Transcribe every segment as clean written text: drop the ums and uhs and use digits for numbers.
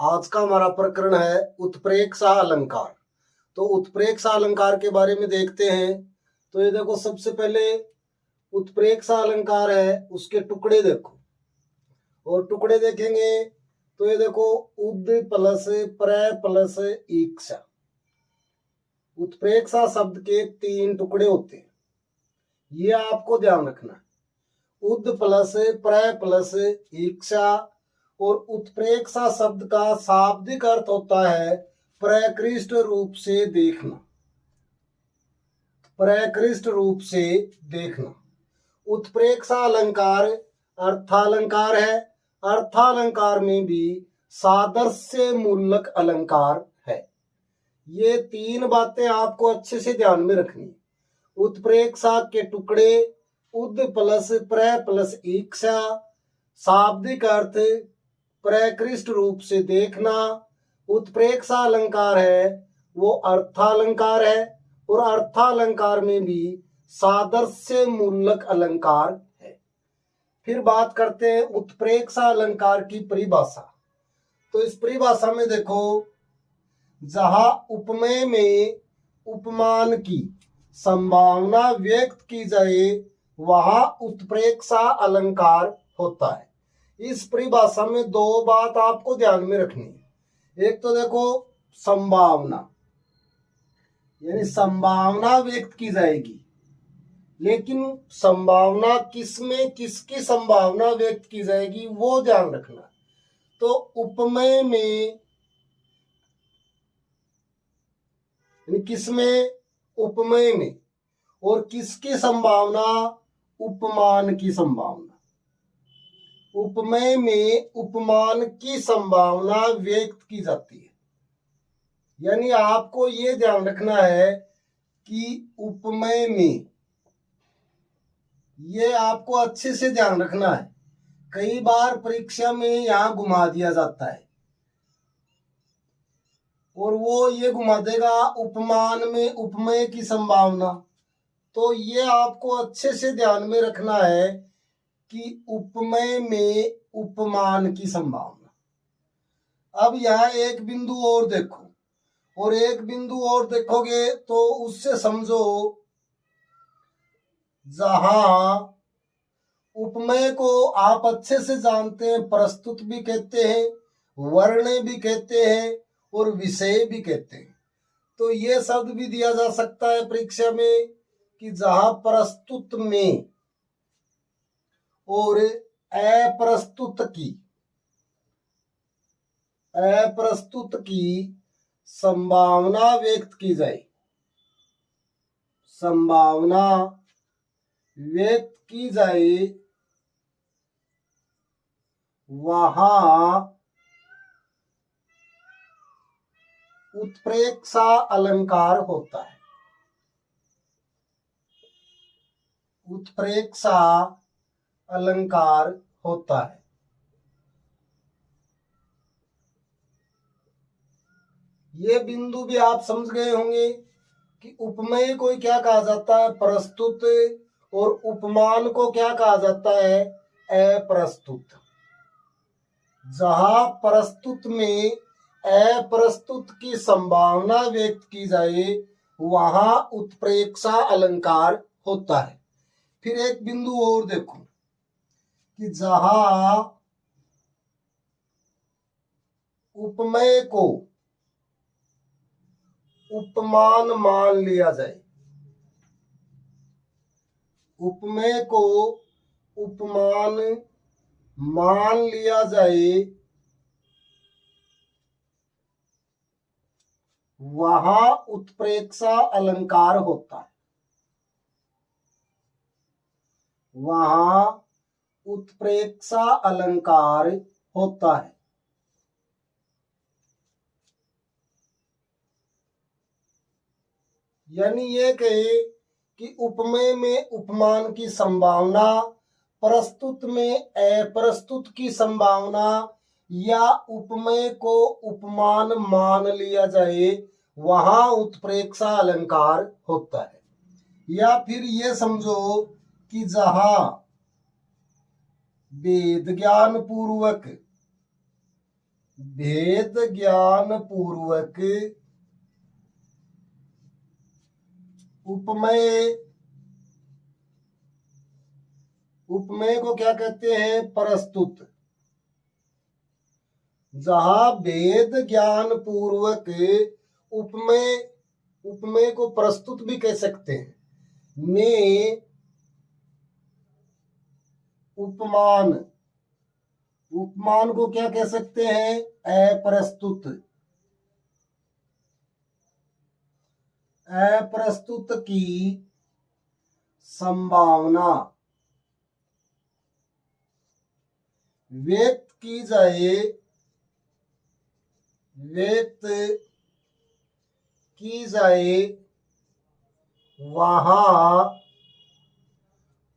आज का हमारा प्रकरण है उत्प्रेक्षा अलंकार। तो उत्प्रेक्षा अलंकार के बारे में देखते हैं। तो ये देखो, सबसे पहले उत्प्रेक्षा अलंकार है, उसके टुकड़े देखो और टुकड़े देखेंगे तो ये देखो, उद प्लस प्र प्लस ईक्षा। उत्प्रेक्षा शब्द के 3 टुकड़े होते हैं, ये आपको ध्यान रखना है। उद प्लस प्र प्लस ईक्षा। और उत्प्रेक्षा शब्द का शाब्दिक अर्थ होता है प्रकृष्ट रूप से देखना। प्रकृष्ट रूप से देखना। उत्प्रेक्षा अलंकार अर्थालंकार है। अर्थालंकार में भी सादृश्य मूलक अलंकार है। ये 3 बातें आपको अच्छे से ध्यान में रखनी। उत्प्रेक्षा के टुकड़े उद प्लस प्र प्लस ईक्षा, शाब्दिक अर्थ प्रकृष्ट रूप से देखना। उत्प्रेक्षा अलंकार है वो अर्थालंकार है, और अर्थालंकार में भी सादृश्य मूलक अलंकार है। फिर बात करते हैं उत्प्रेक्षा अलंकार की परिभाषा। तो इस परिभाषा में देखो, जहां उपमेय में उपमान की संभावना व्यक्त की जाए वहां उत्प्रेक्षा अलंकार होता है। इस परिभाषा में 2 बात आपको ध्यान में रखनी है। एक तो देखो, संभावना, यानी संभावना व्यक्त की जाएगी, लेकिन संभावना किसमें, किसकी संभावना व्यक्त की जाएगी वो ध्यान रखना। तो उपमेय में, यानी किसमें, उपमेय में, और किसकी संभावना, उपमान की संभावना। उपमेय में उपमान की संभावना व्यक्त की जाती है। यानी आपको ये ध्यान रखना है कि उपमेय में, ये आपको अच्छे से ध्यान रखना है। कई बार परीक्षा में यहां घुमा दिया जाता है, और वो ये घुमा देगा उपमान में उपमेय की संभावना। तो ये आपको अच्छे से ध्यान में रखना है कि उपमेय में उपमान की संभावना। अब यहाँ एक बिंदु और देखो, और एक बिंदु और देखोगे तो उससे समझो, जहां उपमेय को आप अच्छे से जानते हैं, प्रस्तुत भी कहते हैं, वर्ण भी कहते हैं, और विषय भी कहते हैं। तो ये शब्द भी दिया जा सकता है परीक्षा में कि जहां प्रस्तुत में और अप्रस्तुत की संभावना व्यक्त की जाए, संभावना व्यक्त की जाए, वहां उत्प्रेक्षा अलंकार होता है। उत्प्रेक्षा अलंकार होता है। ये बिंदु भी आप समझ गए होंगे कि उपमेय को क्या कहा जाता है, प्रस्तुत, और उपमान को क्या कहा जाता है, अप्रस्तुत। जहां प्रस्तुत में अप्रस्तुत की संभावना व्यक्त की जाए वहां उत्प्रेक्षा अलंकार होता है। फिर एक बिंदु और देखो कि जहां उपमेय को उपमान मान लिया जाए, उपमेय को उपमान मान लिया जाए, वहां उत्प्रेक्षा अलंकार होता है। वहां उत्प्रेक्षा अलंकार होता है। यानी ये कहे कि उपमेय में उपमान की संभावना, प्रस्तुत में अप्रस्तुत की संभावना, या उपमेय को उपमान मान लिया जाए वहां उत्प्रेक्षा अलंकार होता है। या फिर ये समझो कि जहां वेद ज्ञान पूर्वक भेद ज्ञान पूर्वक उपमेय, उपमेय को क्या कहते हैं? प्रस्तुत। जहां भेद ज्ञान पूर्वक उपमेय, उपमेय को प्रस्तुत भी कह सकते हैं, में उपमान, उपमान को क्या कह सकते हैं? अप्रस्तुत। अप्रस्तुत की संभावना व्यक्त की जाए, व्यक्त की जाए, वहां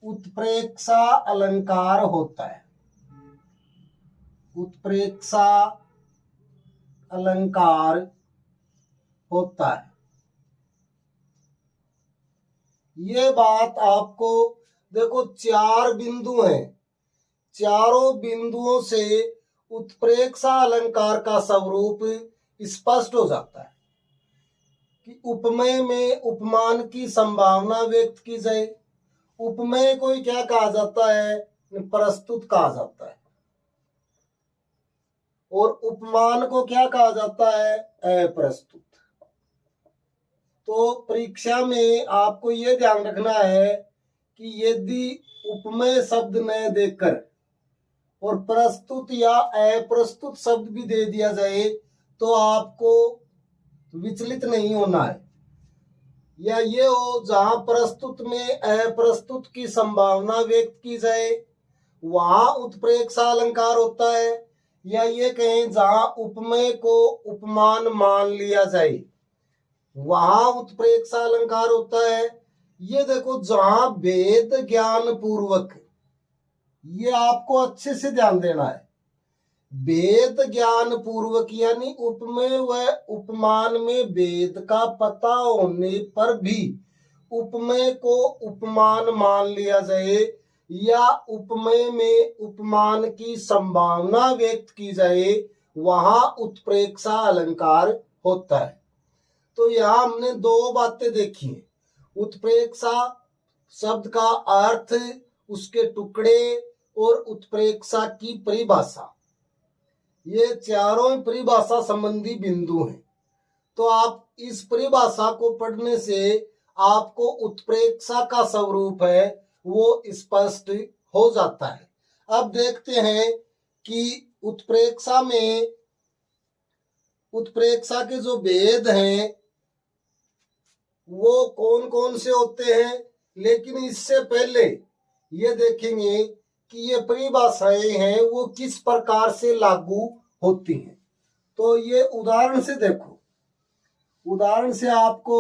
उत्प्रेक्षा अलंकार होता है। उत्प्रेक्षा अलंकार होता है। ये बात आपको देखो, 4 बिंदु हैं, चारों बिंदुओं से उत्प्रेक्षा अलंकार का स्वरूप स्पष्ट हो जाता है कि उपमेय में उपमान की संभावना व्यक्त की जाए। उपमेय को ही क्या कहा जाता है? प्रस्तुत कहा जाता है। और उपमान को क्या कहा जाता है? अप्रस्तुत। तो परीक्षा में आपको ये ध्यान रखना है कि यदि उपमेय शब्द न देकर और प्रस्तुत या अप्रस्तुत शब्द भी दे दिया जाए तो आपको विचलित नहीं होना है। या ये हो जहां प्रस्तुत में अप्रस्तुत की संभावना व्यक्त की जाए वहां उत्प्रेक्षा अलंकार होता है, या ये कहें जहां उपमेय को उपमान मान लिया जाए वहां उत्प्रेक्षा अलंकार होता है। ये देखो, जहां भेद ज्ञान पूर्वक, ये आपको अच्छे से ध्यान देना है, भेद ज्ञान पूर्वक यानी उपमेय व उपमान में भेद का पता होने पर भी उपमेय को उपमान मान लिया जाए या उपमेय में उपमान की संभावना व्यक्त की जाए वहां उत्प्रेक्षा अलंकार होता है। तो यहां हमने 2 बातें देखी हैं, उत्प्रेक्षा शब्द का अर्थ, उसके टुकड़े और उत्प्रेक्षा की परिभाषा। ये चारों परिभाषा संबंधी बिंदु हैं। तो आप इस परिभाषा को पढ़ने से आपको उत्प्रेक्षा का स्वरूप है वो स्पष्ट हो जाता है। अब देखते हैं कि उत्प्रेक्षा में, उत्प्रेक्षा के जो भेद हैं वो कौन कौन से होते हैं, लेकिन इससे पहले ये देखेंगे कि ये परिभाषाएं हैं वो किस प्रकार से लागू होती हैं। तो ये उदाहरण से देखो, उदाहरण से आपको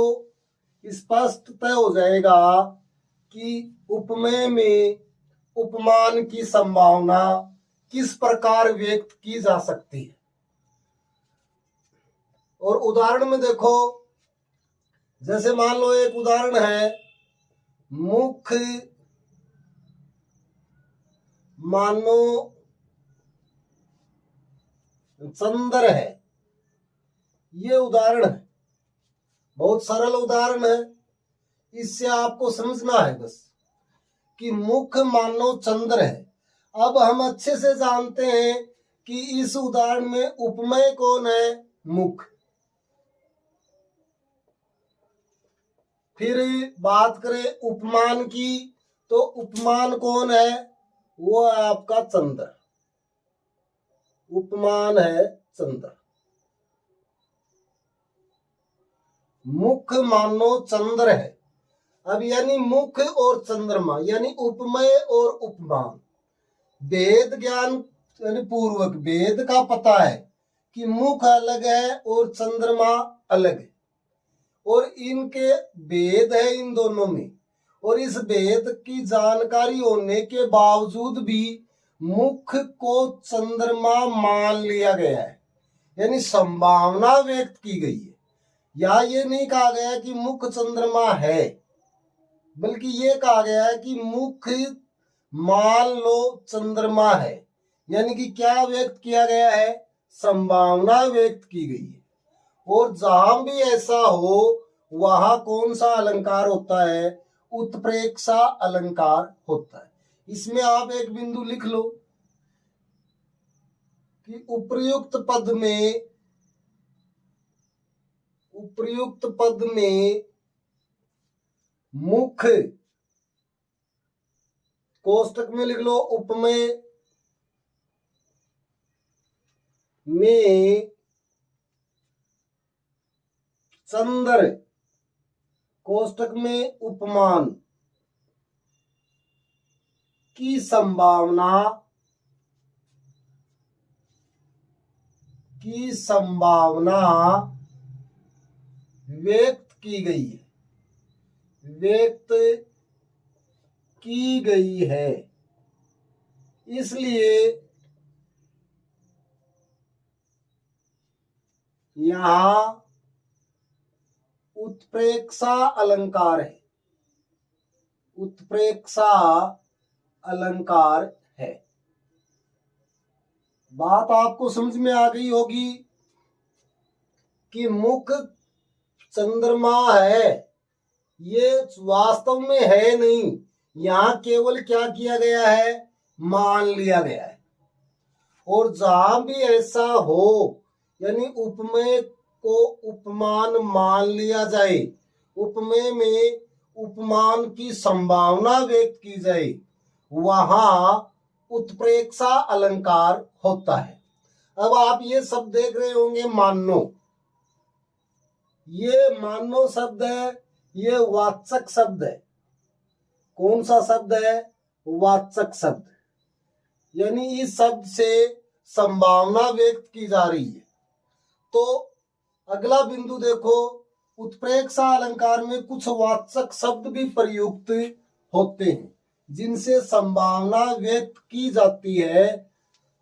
स्पष्ट तय हो जाएगा कि उपमेय में उपमान की संभावना किस प्रकार व्यक्त की जा सकती है। और उदाहरण में देखो, जैसे मान लो एक उदाहरण है, मुख मानो चंद्र है। ये उदाहरण है, बहुत सरल उदाहरण है, इससे आपको समझना है बस कि मुख मानो चंद्र है। अब हम अच्छे से जानते हैं कि इस उदाहरण में उपमेय कौन है? मुख। फिर बात करें उपमान की, तो उपमान कौन है? वो है आपका चंद्र। उपमान है चंद्र। मुख मानो चंद्र है। अब यानी मुख और चंद्रमा यानी उपमेय और उपमान, भेद ज्ञान यानी पूर्वक भेद का पता है कि मुख अलग है और चंद्रमा अलग है, और इनके भेद है इन दोनों में, और इस भेद की जानकारी होने के बावजूद भी मुख को चंद्रमा मान लिया गया है, यानी संभावना व्यक्त की गई है। या ये नहीं कहा गया कि मुख चंद्रमा है, बल्कि ये कहा गया है कि मुख मान लो चंद्रमा है। यानी कि क्या व्यक्त किया गया है? संभावना व्यक्त की गई है। और जहां भी ऐसा हो वहां कौन सा अलंकार होता है? उत्प्रेक्षा अलंकार होता है। इसमें आप एक बिंदु लिख लो कि उपर्युक्त पद में मुख्य, कोष्टक में लिख लो उपमेय में चंद्र, कोष्टक में उपमान की संभावना व्यक्त की गई है। इसलिए यहां उत्प्रेक्षा अलंकार है। बात आपको समझ में आ गई होगी कि मुख चंद्रमा है, ये वास्तव में है नहीं, यहां केवल क्या किया गया है? मान लिया गया है। और जहां भी ऐसा हो, यानी उपमेय को उपमान मान लिया जाए, उपमेय में उपमान की संभावना व्यक्त की जाए, वहां उत्प्रेक्षा अलंकार होता है। अब आप ये सब देख रहे होंगे मानो, ये मानो शब्द है, ये वाचक शब्द है। कौन सा शब्द है? वाचक शब्द। यानी इस शब्द से संभावना व्यक्त की जा रही है। तो अगला बिंदु देखो, उत्प्रेक्षा अलंकार में कुछ वाचक शब्द भी प्रयुक्त होते हैं जिनसे संभावना व्यक्त की जाती है।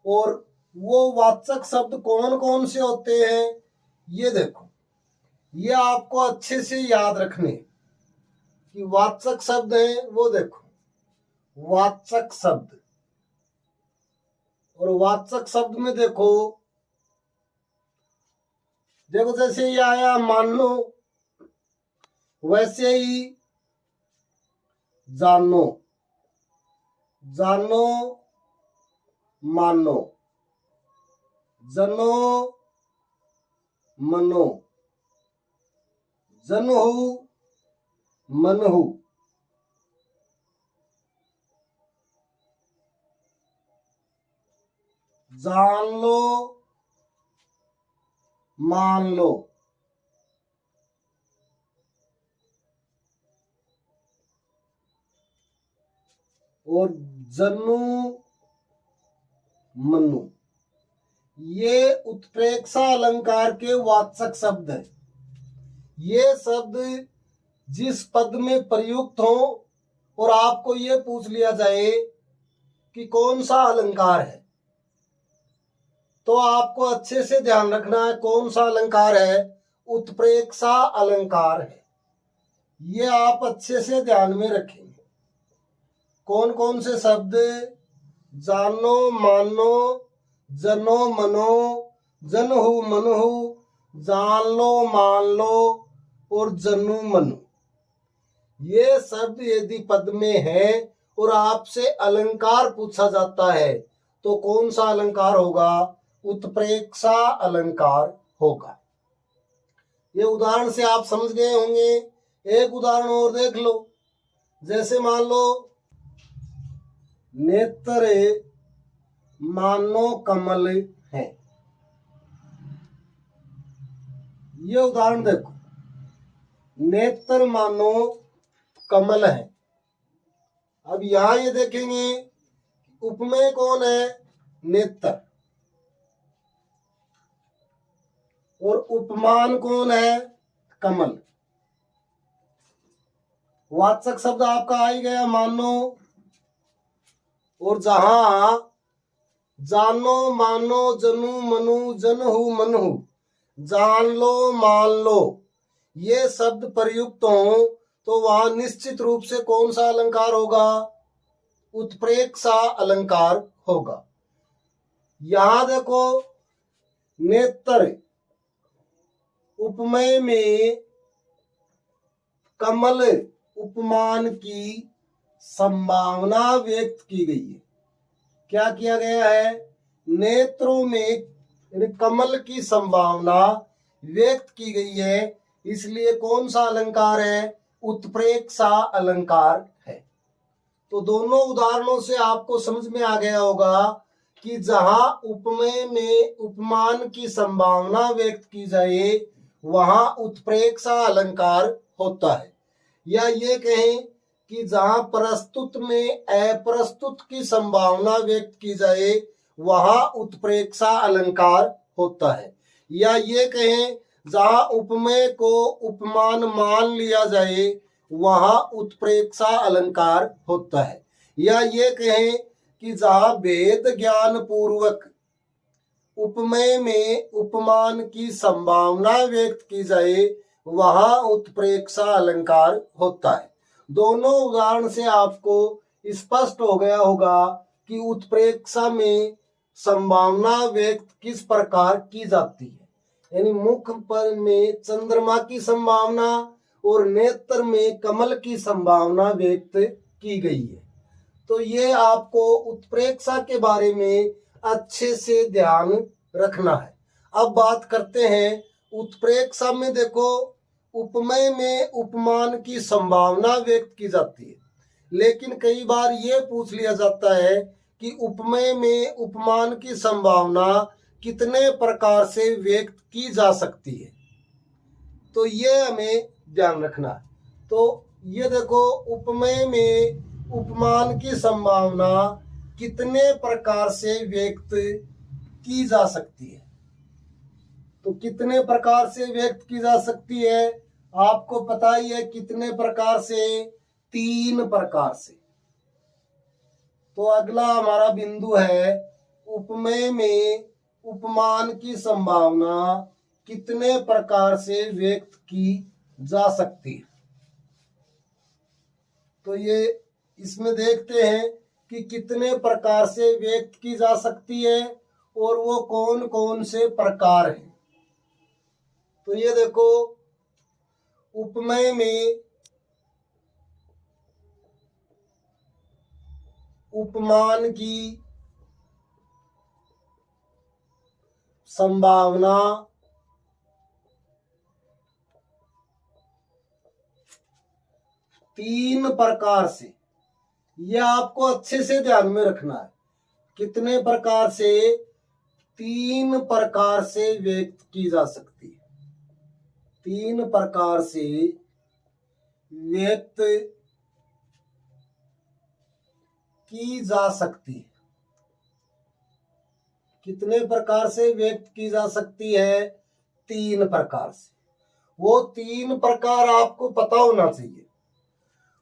और वो वाचक शब्द कौन कौन से होते हैं? ये देखो, ये आपको अच्छे से याद रखने कि वाचक शब्द है। वो देखो, वाचक शब्द, और वाचक शब्द में देखो जैसे ये आया मानो, वैसे ही जानो, मानो, जनो, मनो, जनहु, मनहु, जान लो, मान लो, और जनु, मनु, ये उत्प्रेक्षा अलंकार के वाचक शब्द है। ये शब्द जिस पद में प्रयुक्त हो और आपको ये पूछ लिया जाए कि कौन सा अलंकार है, तो आपको अच्छे से ध्यान रखना है कौन सा अलंकार है? उत्प्रेक्षा अलंकार है। ये आप अच्छे से ध्यान में रखेंगे। कौन कौन से शब्द? जानो, मानो, जनो, मनो, जनहु, मनहु, जान लो, मान लो, और जनु, मनु। ये शब्द यदि पद में है और आपसे अलंकार पूछा जाता है तो कौन सा अलंकार होगा? उत्प्रेक्षा अलंकार होगा। ये उदाहरण से आप समझ गए होंगे। एक उदाहरण और देख लो। जैसे मान लो, नेत्र मानो कमल है। ये उदाहरण देखो, नेत्र मानो कमल है। अब यहां ये देखेंगे उपमेय कौन है? नेत्र। और उपमान कौन है? कमल। वाचक शब्द आपका आ ही गया मानो। और जहां जानो, मानो, जनु, मनु, जनहु, मनहु, जान लो, मान लो, ये शब्द प्रयुक्त हो तो वहां निश्चित रूप से कौन सा अलंकार होगा? उत्प्रेक्षा अलंकार होगा। यहां देखो, नेत्र उपमेय में कमल उपमान की संभावना व्यक्त की गई है। क्या किया गया है? नेत्रों में कमल की संभावना व्यक्त की गई है, इसलिए कौन सा अलंकार है? उत्प्रेक्षा अलंकार है। तो दोनों उदाहरणों से आपको समझ में आ गया होगा कि जहां उपमेय में उपमान की संभावना व्यक्त की जाए वहां उत्प्रेक्षा अलंकार होता है। या ये कहें कि जहां प्रस्तुत में अप्रस्तुत की संभावना व्यक्त की जाए वहां उत्प्रेक्षा अलंकार होता है। या ये कहें जहां उपमेय को उपमान मान लिया जाए वहां उत्प्रेक्षा अलंकार होता है। या ये कहें कि जहां भेद ज्ञान पूर्वक उपमेय में उपमान की संभावना व्यक्त की जाए वहां उत्प्रेक्षा अलंकार होता है। दोनों उदाहरण से आपको स्पष्ट हो गया होगा कि उत्प्रेक्षा में संभावना व्यक्त किस प्रकार की जाती है, यानी मुख पर में चंद्रमा की संभावना और नेत्र में कमल की संभावना व्यक्त की गई है। तो ये आपको उत्प्रेक्षा के बारे में अच्छे से ध्यान रखना है। अब बात करते हैं उत्प्रेक्षा में। देखो, उपमेय में उपमान की संभावना व्यक्त की जाती है, लेकिन कई बार ये पूछ लिया जाता है कि उपमेय में उपमान की संभावना कितने प्रकार से व्यक्त की जा सकती है। तो ये हमें ध्यान रखना है। तो ये देखो, उपमेय में उपमान की संभावना कितने प्रकार से व्यक्त की जा सकती है। तो कितने प्रकार से व्यक्त की जा सकती है आपको पता ही है। कितने प्रकार से? 3 प्रकार से। तो अगला हमारा बिंदु है उपमेय में उपमान की संभावना कितने प्रकार से व्यक्त की जा सकती है। तो ये इसमें देखते हैं कि कितने प्रकार से व्यक्त की जा सकती है और वो कौन कौन से प्रकार हैं। तो ये देखो, उपमेय में उपमान की संभावना तीन प्रकार से, यह आपको अच्छे से ध्यान में रखना है। कितने प्रकार से? 3 प्रकार से व्यक्त की जा सकती है। 3 प्रकार से व्यक्त की जा सकती है। कितने प्रकार से व्यक्त की जा सकती है? 3 प्रकार से। वो 3 प्रकार आपको पता होना चाहिए।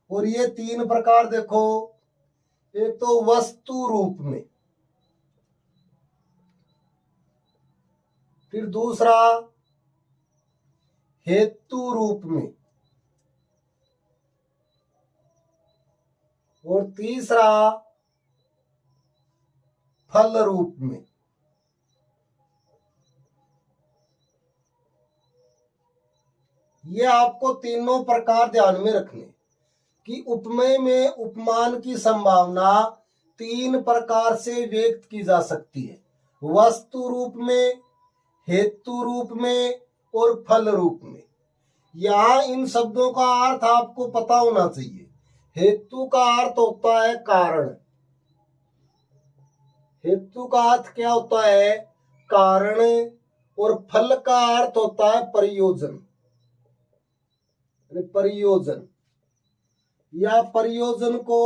और ये 3 प्रकार देखो, एक तो वस्तु रूप में, फिर दूसरा हेतु रूप में, और तीसरा फल रूप में। ये आपको तीनों प्रकार ध्यान में रखने कि उपमेय में उपमान की संभावना 3 प्रकार से व्यक्त की जा सकती है। वस्तु रूप में, हेतु रूप में और फल रूप में। यहाँ इन शब्दों का अर्थ आपको पता होना चाहिए। हेतु का अर्थ होता है कारण। हेतु का अर्थ क्या होता है? कारण। और फल का अर्थ होता है प्रयोजन। प्रयोजन या प्रयोजन को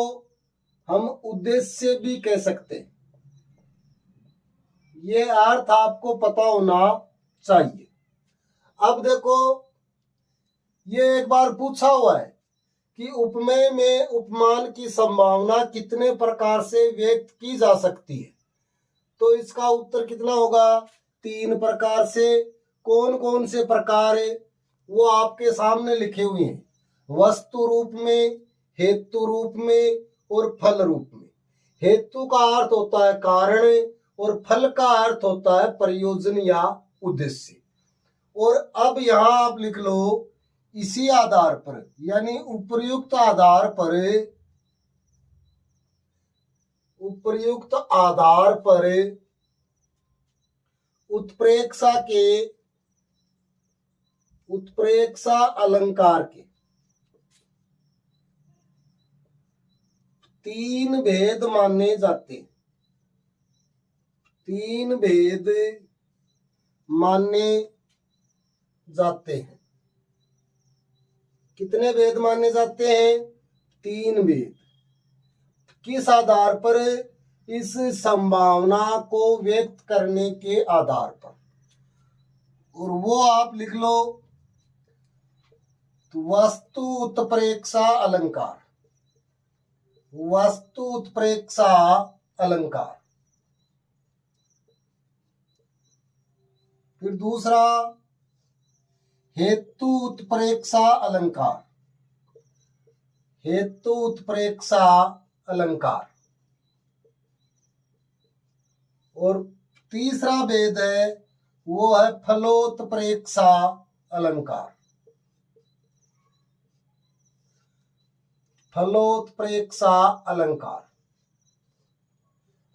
हम उद्देश्य भी कह सकते हैं। ये अर्थ आपको पता होना चाहिए। अब देखो, ये एक बार पूछा हुआ है कि उपमेय में उपमान की संभावना कितने प्रकार से व्यक्त की जा सकती है। तो इसका उत्तर कितना होगा? 3 प्रकार से। कौन कौन से प्रकार है वो आपके सामने लिखे हुए हैं। वस्तु रूप में, हेतु रूप में और फल रूप में। हेतु का अर्थ होता है कारण और फल का अर्थ होता है प्रयोजन या उद्देश्य। और अब यहां आप लिख लो, इसी आधार पर यानी उपर्युक्त आधार पर उत्प्रेक्षा अलंकार के तीन भेद माने जाते हैं। कितने भेद माने जाते हैं? 3 भेद। किस आधार पर? इस संभावना को व्यक्त करने के आधार पर। और वो आप लिख लो, वस्तु उत्प्रेक्षा अलंकार। फिर दूसरा हेतु उत्प्रेक्षा अलंकार। और तीसरा भेद है वो है फलोत्प्रेक्षा अलंकार।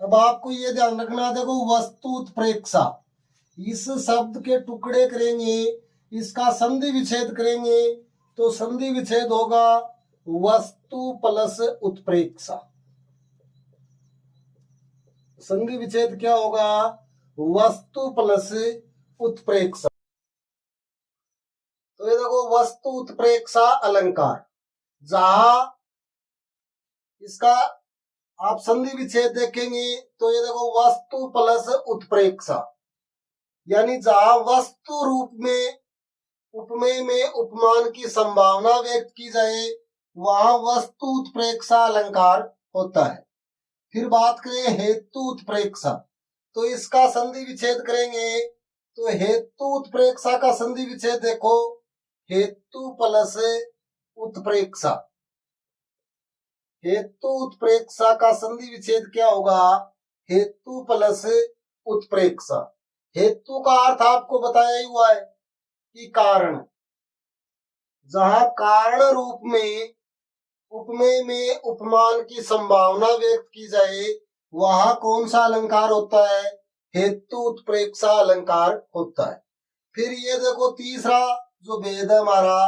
अब आपको ये ध्यान रखना, देखो वस्तु उत्प्रेक्षा, इस शब्द के टुकड़े करेंगे, इसका संधि विच्छेद करेंगे तो संधि विच्छेद होगा वस्तु प्लस उत्प्रेक्षा। संधि विच्छेद क्या होगा? वस्तु प्लस उत्प्रेक्षा। तो ये देखो वस्तु उत्प्रेक्षा अलंकार, जहां इसका आप संधि विच्छेद देखेंगे तो ये देखो वस्तु प्लस उत्प्रेक्षा, यानी जहां वस्तु रूप में उपमेय में उपमान की संभावना व्यक्त की जाए वहां वस्तु उत्प्रेक्षा अलंकार होता है। फिर बात करें हेतु उत्प्रेक्षा, तो इसका संधि विच्छेद करेंगे तो हेतु उत्प्रेक्षा का संधि विच्छेद देखो, हेतु प्लस उत्प्रेक्षा। हेतु उत्प्रेक्षा का संधि विच्छेद क्या होगा? हेतु प्लस उत्प्रेक्षा। हेतु का अर्थ आपको बताया ही हुआ है कि कारण, जहां कारण रूप में उपमेय में उपमान की संभावना व्यक्त की जाए वहां कौन सा अलंकार होता है? हेतु उत्प्रेक्षा अलंकार होता है। फिर ये देखो तीसरा जो भेद है हमारा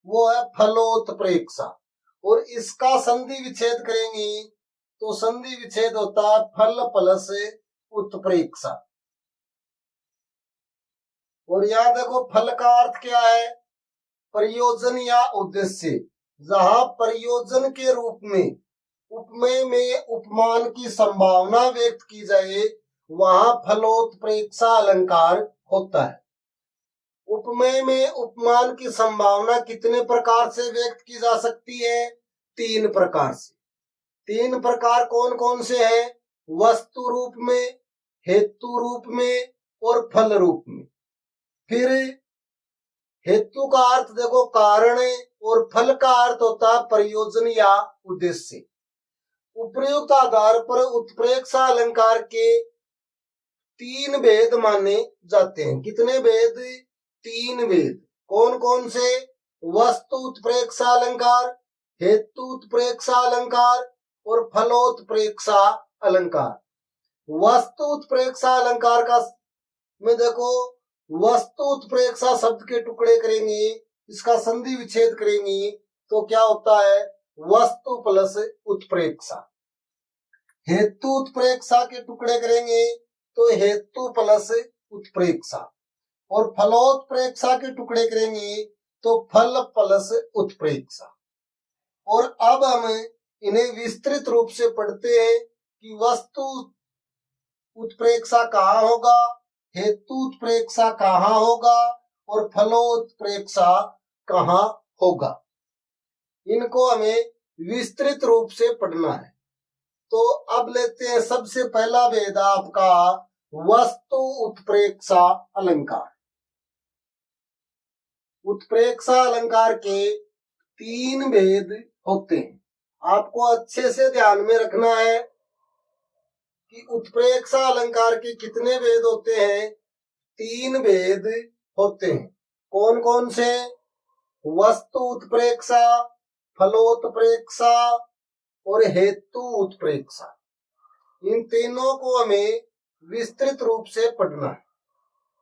वो है फलोत्प्रेक्षा, और इसका संधि विच्छेद करेंगे तो संधि विच्छेद होता है फल प्लस उत्प्रेक्षा। और यहां देखो फल का अर्थ क्या है? प्रयोजन या उद्देश्य। जहां प्रयोजन के रूप में उपमेय में उपमान की संभावना व्यक्त की जाए वहां फलोत्प्रेक्षा अलंकार होता है। उपमेय में उपमान की संभावना कितने प्रकार से व्यक्त की जा सकती है? 3 प्रकार से। 3 प्रकार कौन कौन से हैं? वस्तु रूप में, हेतु रूप में और फल रूप में। फिर हेतु का अर्थ देखो कारण है, और फल का अर्थ होता है प्रयोजन या उद्देश्य। उपयुक्त आधार पर उत्प्रेक्षा अलंकार के 3 भेद माने जाते हैं। कितने भेद? 3 भेद। कौन कौन से? वस्तु उत्प्रेक्षा अलंकार, हेतु उत्प्रेक्षा अलंकार और फलोत्प्रेक्षा अलंकार। वस्तु उत्प्रेक्षा अलंकार का में देखो, वस्तु उत्प्रेक्षा शब्द के टुकड़े करेंगे, इसका संधि विच्छेद करेंगे तो क्या होता है? वस्तु प्लस उत्प्रेक्षा। हेतु उत्प्रेक्षा के टुकड़े करेंगे तो हेतु प्लस उत्प्रेक्षा, और फलोत्प्रेक्षा के टुकड़े करेंगे तो फल प्लस उत्प्रेक्षा। और अब हम इन्हें विस्तृत रूप से पढ़ते हैं कि वस्तु उत्प्रेक्षा कहाँ होगा, हेतु उत्प्रेक्षा कहाँ होगा और फलोत्प्रेक्षा कहाँ होगा। इनको हमें विस्तृत रूप से पढ़ना है। तो अब लेते हैं सबसे पहला भेद आपका वस्तु उत्प्रेक्षा अलंकार। उत्प्रेक्षा अलंकार के 3 भेद होते हैं, आपको अच्छे से ध्यान में रखना है। कि उत्प्रेक्षा अलंकार के कितने भेद होते हैं? 3 भेद होते हैं। कौन कौन से? वस्तु उत्प्रेक्षा, फलोत्प्रेक्षा और हेतु उत्प्रेक्षा। इन तीनों को हमें विस्तृत रूप से पढ़ना है।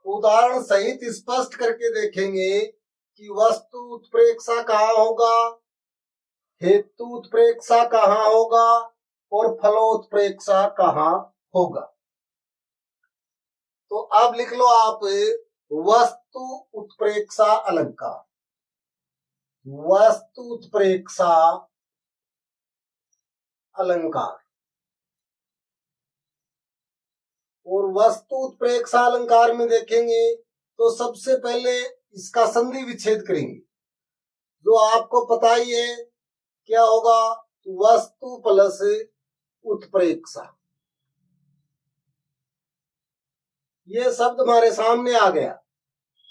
उदाहरण सहित स्पष्ट करके देखेंगे कि वस्तु उत्प्रेक्षा कहाँ होगा, हेतु उत्प्रेक्षा कहाँ होगा और फलोत्प्रेक्षा कहाँ होगा। तो अब लिख लो आप वस्तु उत्प्रेक्षा अलंकार। वस्तु उत्प्रेक्षा अलंकार और वस्तु उत्प्रेक्षा अलंकार में देखेंगे तो सबसे पहले इसका संधि विच्छेद करेंगे, जो आपको पता ही है क्या होगा, वस्तु प्लस उत्प्रेक्षा। ये शब्द हमारे सामने आ गया,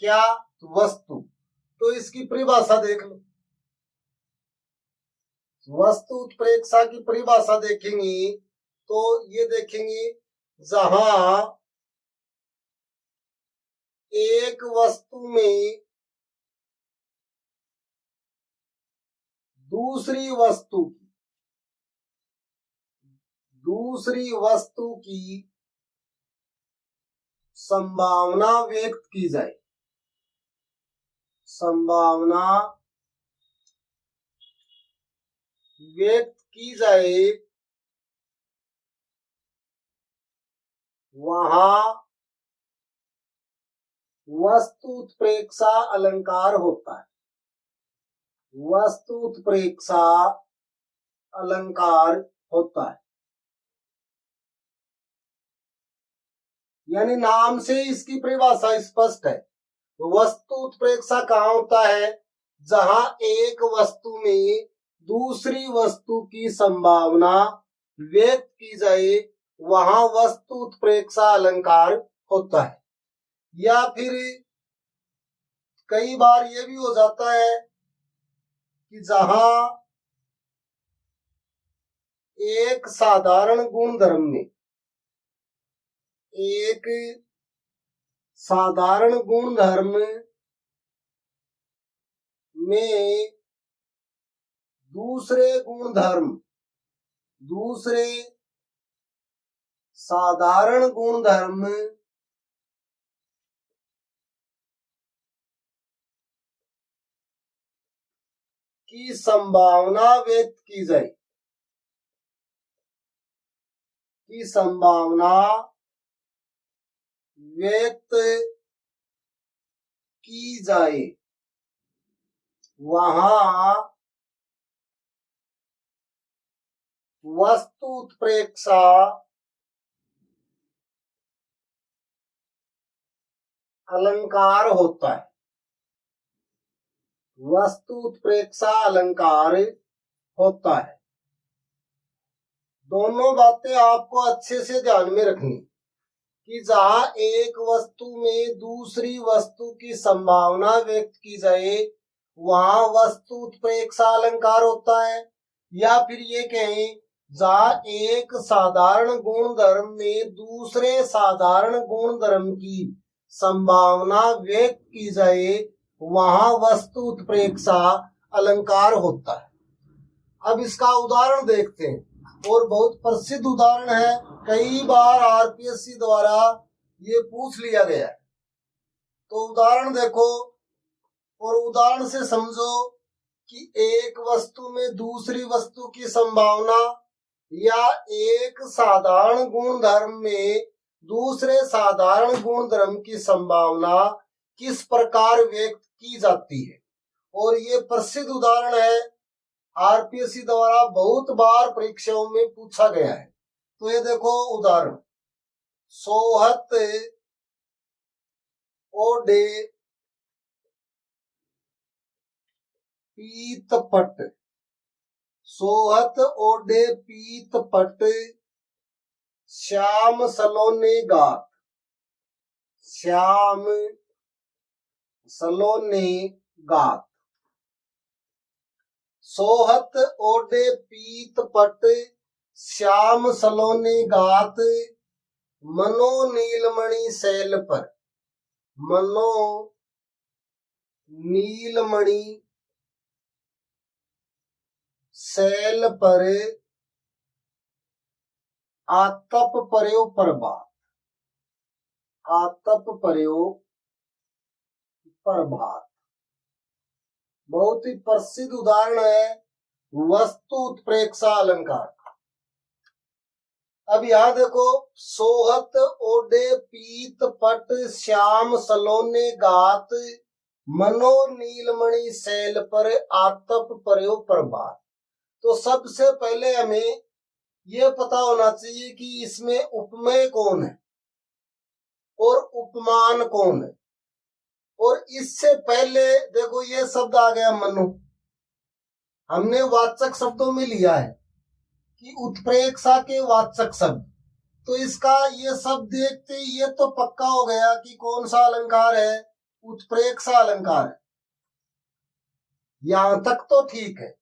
क्या? वस्तु। तो इसकी परिभाषा देख लो। वस्तु उत्प्रेक्षा की परिभाषा देखेंगे तो ये देखेंगे, जहां एक वस्तु में दूसरी वस्तु की संभावना व्यक्त की जाए, संभावना व्यक्त की जाए, वहां वस्तु उत्प्रेक्षा अलंकार होता है। वस्तु उत्प्रेक्षा अलंकार होता है, यानी नाम से इसकी परिभाषा स्पष्ट है। वस्तु उत्प्रेक्षा कहाँ होता है? जहां एक वस्तु में दूसरी वस्तु की संभावना व्यक्त की जाए, वहां वस्तु उत्प्रेक्षा अलंकार होता है। या फिर कई बार ये भी हो जाता है कि जहां एक साधारण गुणधर्म में, एक साधारण गुणधर्म में दूसरे साधारण गुणधर्म की संभावना व्यक्त की जाए, की संभावना व्यक्त की जाए, वहां वस्तु उत्प्रेक्षा अलंकार होता है। वस्तु उत्प्रेक्षा अलंकार होता है। दोनों बातें आपको अच्छे से ध्यान में रखनी कि जहां एक वस्तु में दूसरी वस्तु की संभावना व्यक्त की जाए, वहां वस्तु उत्प्रेक्षा अलंकार होता है। या फिर ये कहें, जहां एक साधारण गुणधर्म में दूसरे साधारण गुणधर्म की संभावना व्यक्त की जाए, वहां वस्तु उत्प्रेक्षा अलंकार होता है। अब इसका उदाहरण देखते हैं, और बहुत प्रसिद्ध उदाहरण है, कई बार आरपीएससी द्वारा ये पूछ लिया गया है। तो उदाहरण देखो और उदाहरण से समझो कि एक वस्तु में दूसरी वस्तु की संभावना या एक साधारण गुणधर्म में दूसरे साधारण गुणधर्म की संभावना किस प्रकार व्यक्त की जाती है। और ये प्रसिद्ध उदाहरण है, आरपीएससी द्वारा बहुत बार परीक्षाओं में पूछा गया है। तो ये देखो उदाहरण, सोहत ओडे पीतपट, सोहत ओडे पीतपट श्याम सलोने गात, श्याम सलोने गात। सोहत ओडे पीतपट श्याम सलोने गात मनो नीलमणि शैल पर। मनो नीलमणि शैल पर आतप पर्यो प्रभात। आतप पर्यो प्रभात बहुत ही प्रसिद्ध उदाहरण है वस्तु उत्प्रेक्षा अलंकार। अब यहां देखो, सोहत ओडे पीत पट श्याम सलोने गात मनो नीलमणि शैल पर आतप पर्यो प्रभात। तो सबसे पहले हमें यह पता होना चाहिए कि इसमें उपमेय कौन है और उपमान कौन है। और इससे पहले देखो, ये शब्द आ गया मनो, हमने वाचक शब्दों में लिया है कि उत्प्रेक्षा के वाचक शब्द। तो इसका ये शब्द देखते ये तो पक्का हो गया कि कौन सा अलंकार है, उत्प्रेक्षा अलंकार है। यहां तक तो ठीक है,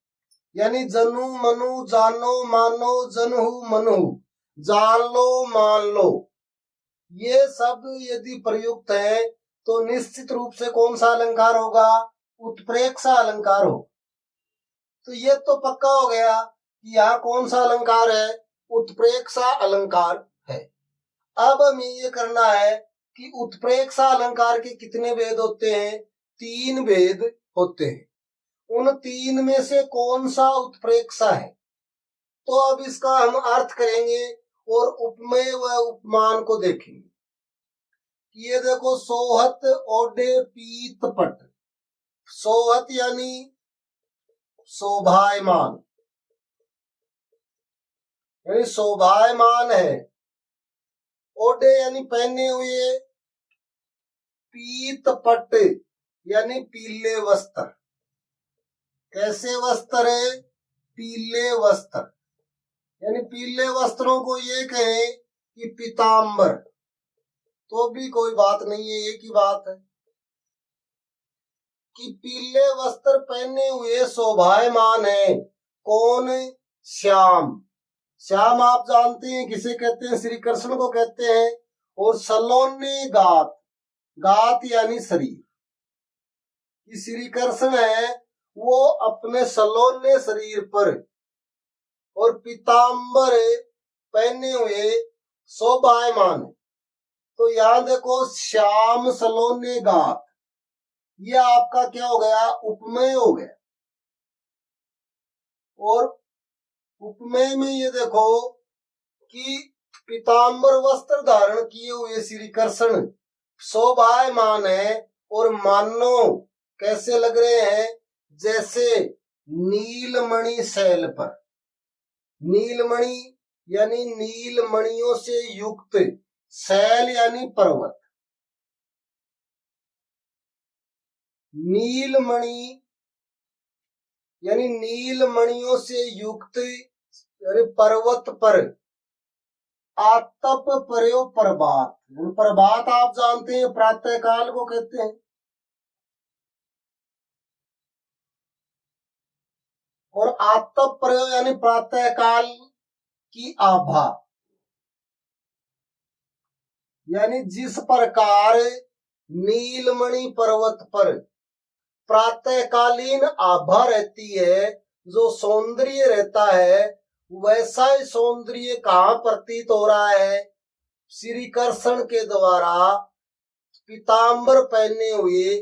यानी जनु मनु जानो मानो जनहु मनहु जान लो मान लो, ये शब्द यदि प्रयुक्त है तो निश्चित रूप से कौन सा अलंकार होगा, उत्प्रेक्षा अलंकार हो। तो ये तो पक्का हो गया कि यहाँ कौन सा अलंकार है, उत्प्रेक्षा अलंकार है। अब हमें ये करना है कि उत्प्रेक्षा अलंकार के कितने भेद होते हैं, 3 भेद होते हैं। उन 3 में से कौन सा उत्प्रेक्षा है, तो अब इसका हम अर्थ करेंगे और उपमेय व उपमान को देखेंगे। ये देखो, सोहत ओडे पीत पट। सोहत यानी शोभायमान, यानी शोभायमान है। ओडे यानी पहने हुए, पीत पट यानी पीले वस्त्र। कैसे वस्त्र है, पीले वस्त्र, यानी पीले वस्त्रों को ये कहें कि पीतांबर, तो भी कोई बात नहीं है, एक ही बात है कि पीले वस्त्र पहने हुए शोभायमान है। कौन, श्याम। श्याम आप जानते हैं किसे कहते हैं, श्री कृष्ण को कहते हैं। और सलोने गात, गात यानी शरीर, कि श्री कृष्ण है वो अपने सलोने शरीर पर और पीतांबर पहने हुए शोभायमान है। तो यहां देखो, श्याम सलोने गात, ये आपका क्या हो गया, उपमेय हो गया। और उपमेय में ये देखो कि पीतांबर वस्त्र धारण किए हुए श्री कृष्ण शोभायमान है और मानो कैसे लग रहे हैं, जैसे नीलमणि शैल पर। नीलमणि यानी नीलमणियों से युक्त, शैल यानी पर्वत। नीलमणि यानी नीलमणियों से युक्त पर्वत पर आतप पर्यो प्रभात। प्रभात आप जानते हैं प्रातः काल को कहते हैं। और आतप पर्यो यानी प्रातः काल की आभा, यानी जिस प्रकार नीलमणि पर्वत पर प्रातःकालीन आभा रहती है, जो सौंदर्य रहता है, वैसा ही सौंदर्य कहाँ प्रतीत हो रहा है, श्री कृष्ण के द्वारा पीतांबर पहने हुए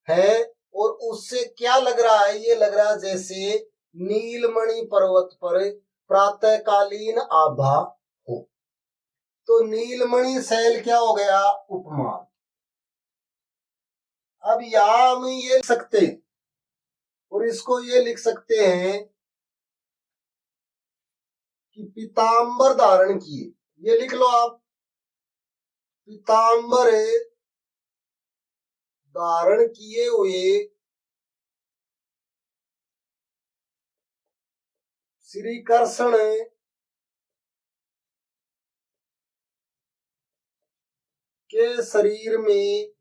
है। और उससे क्या लग रहा है, ये लग रहा है जैसे नीलमणि पर्वत पर प्रातःकालीन आभा हो। तो नीलमणि शैल क्या हो गया, उपमान। अब यहां हम ये लिख सकते हैं और इसको ये लिख सकते हैं कि पीतांबर धारण किए, ये लिख लो आप, पीतांबर धारण किए हुए श्री कृष्ण के शरीर में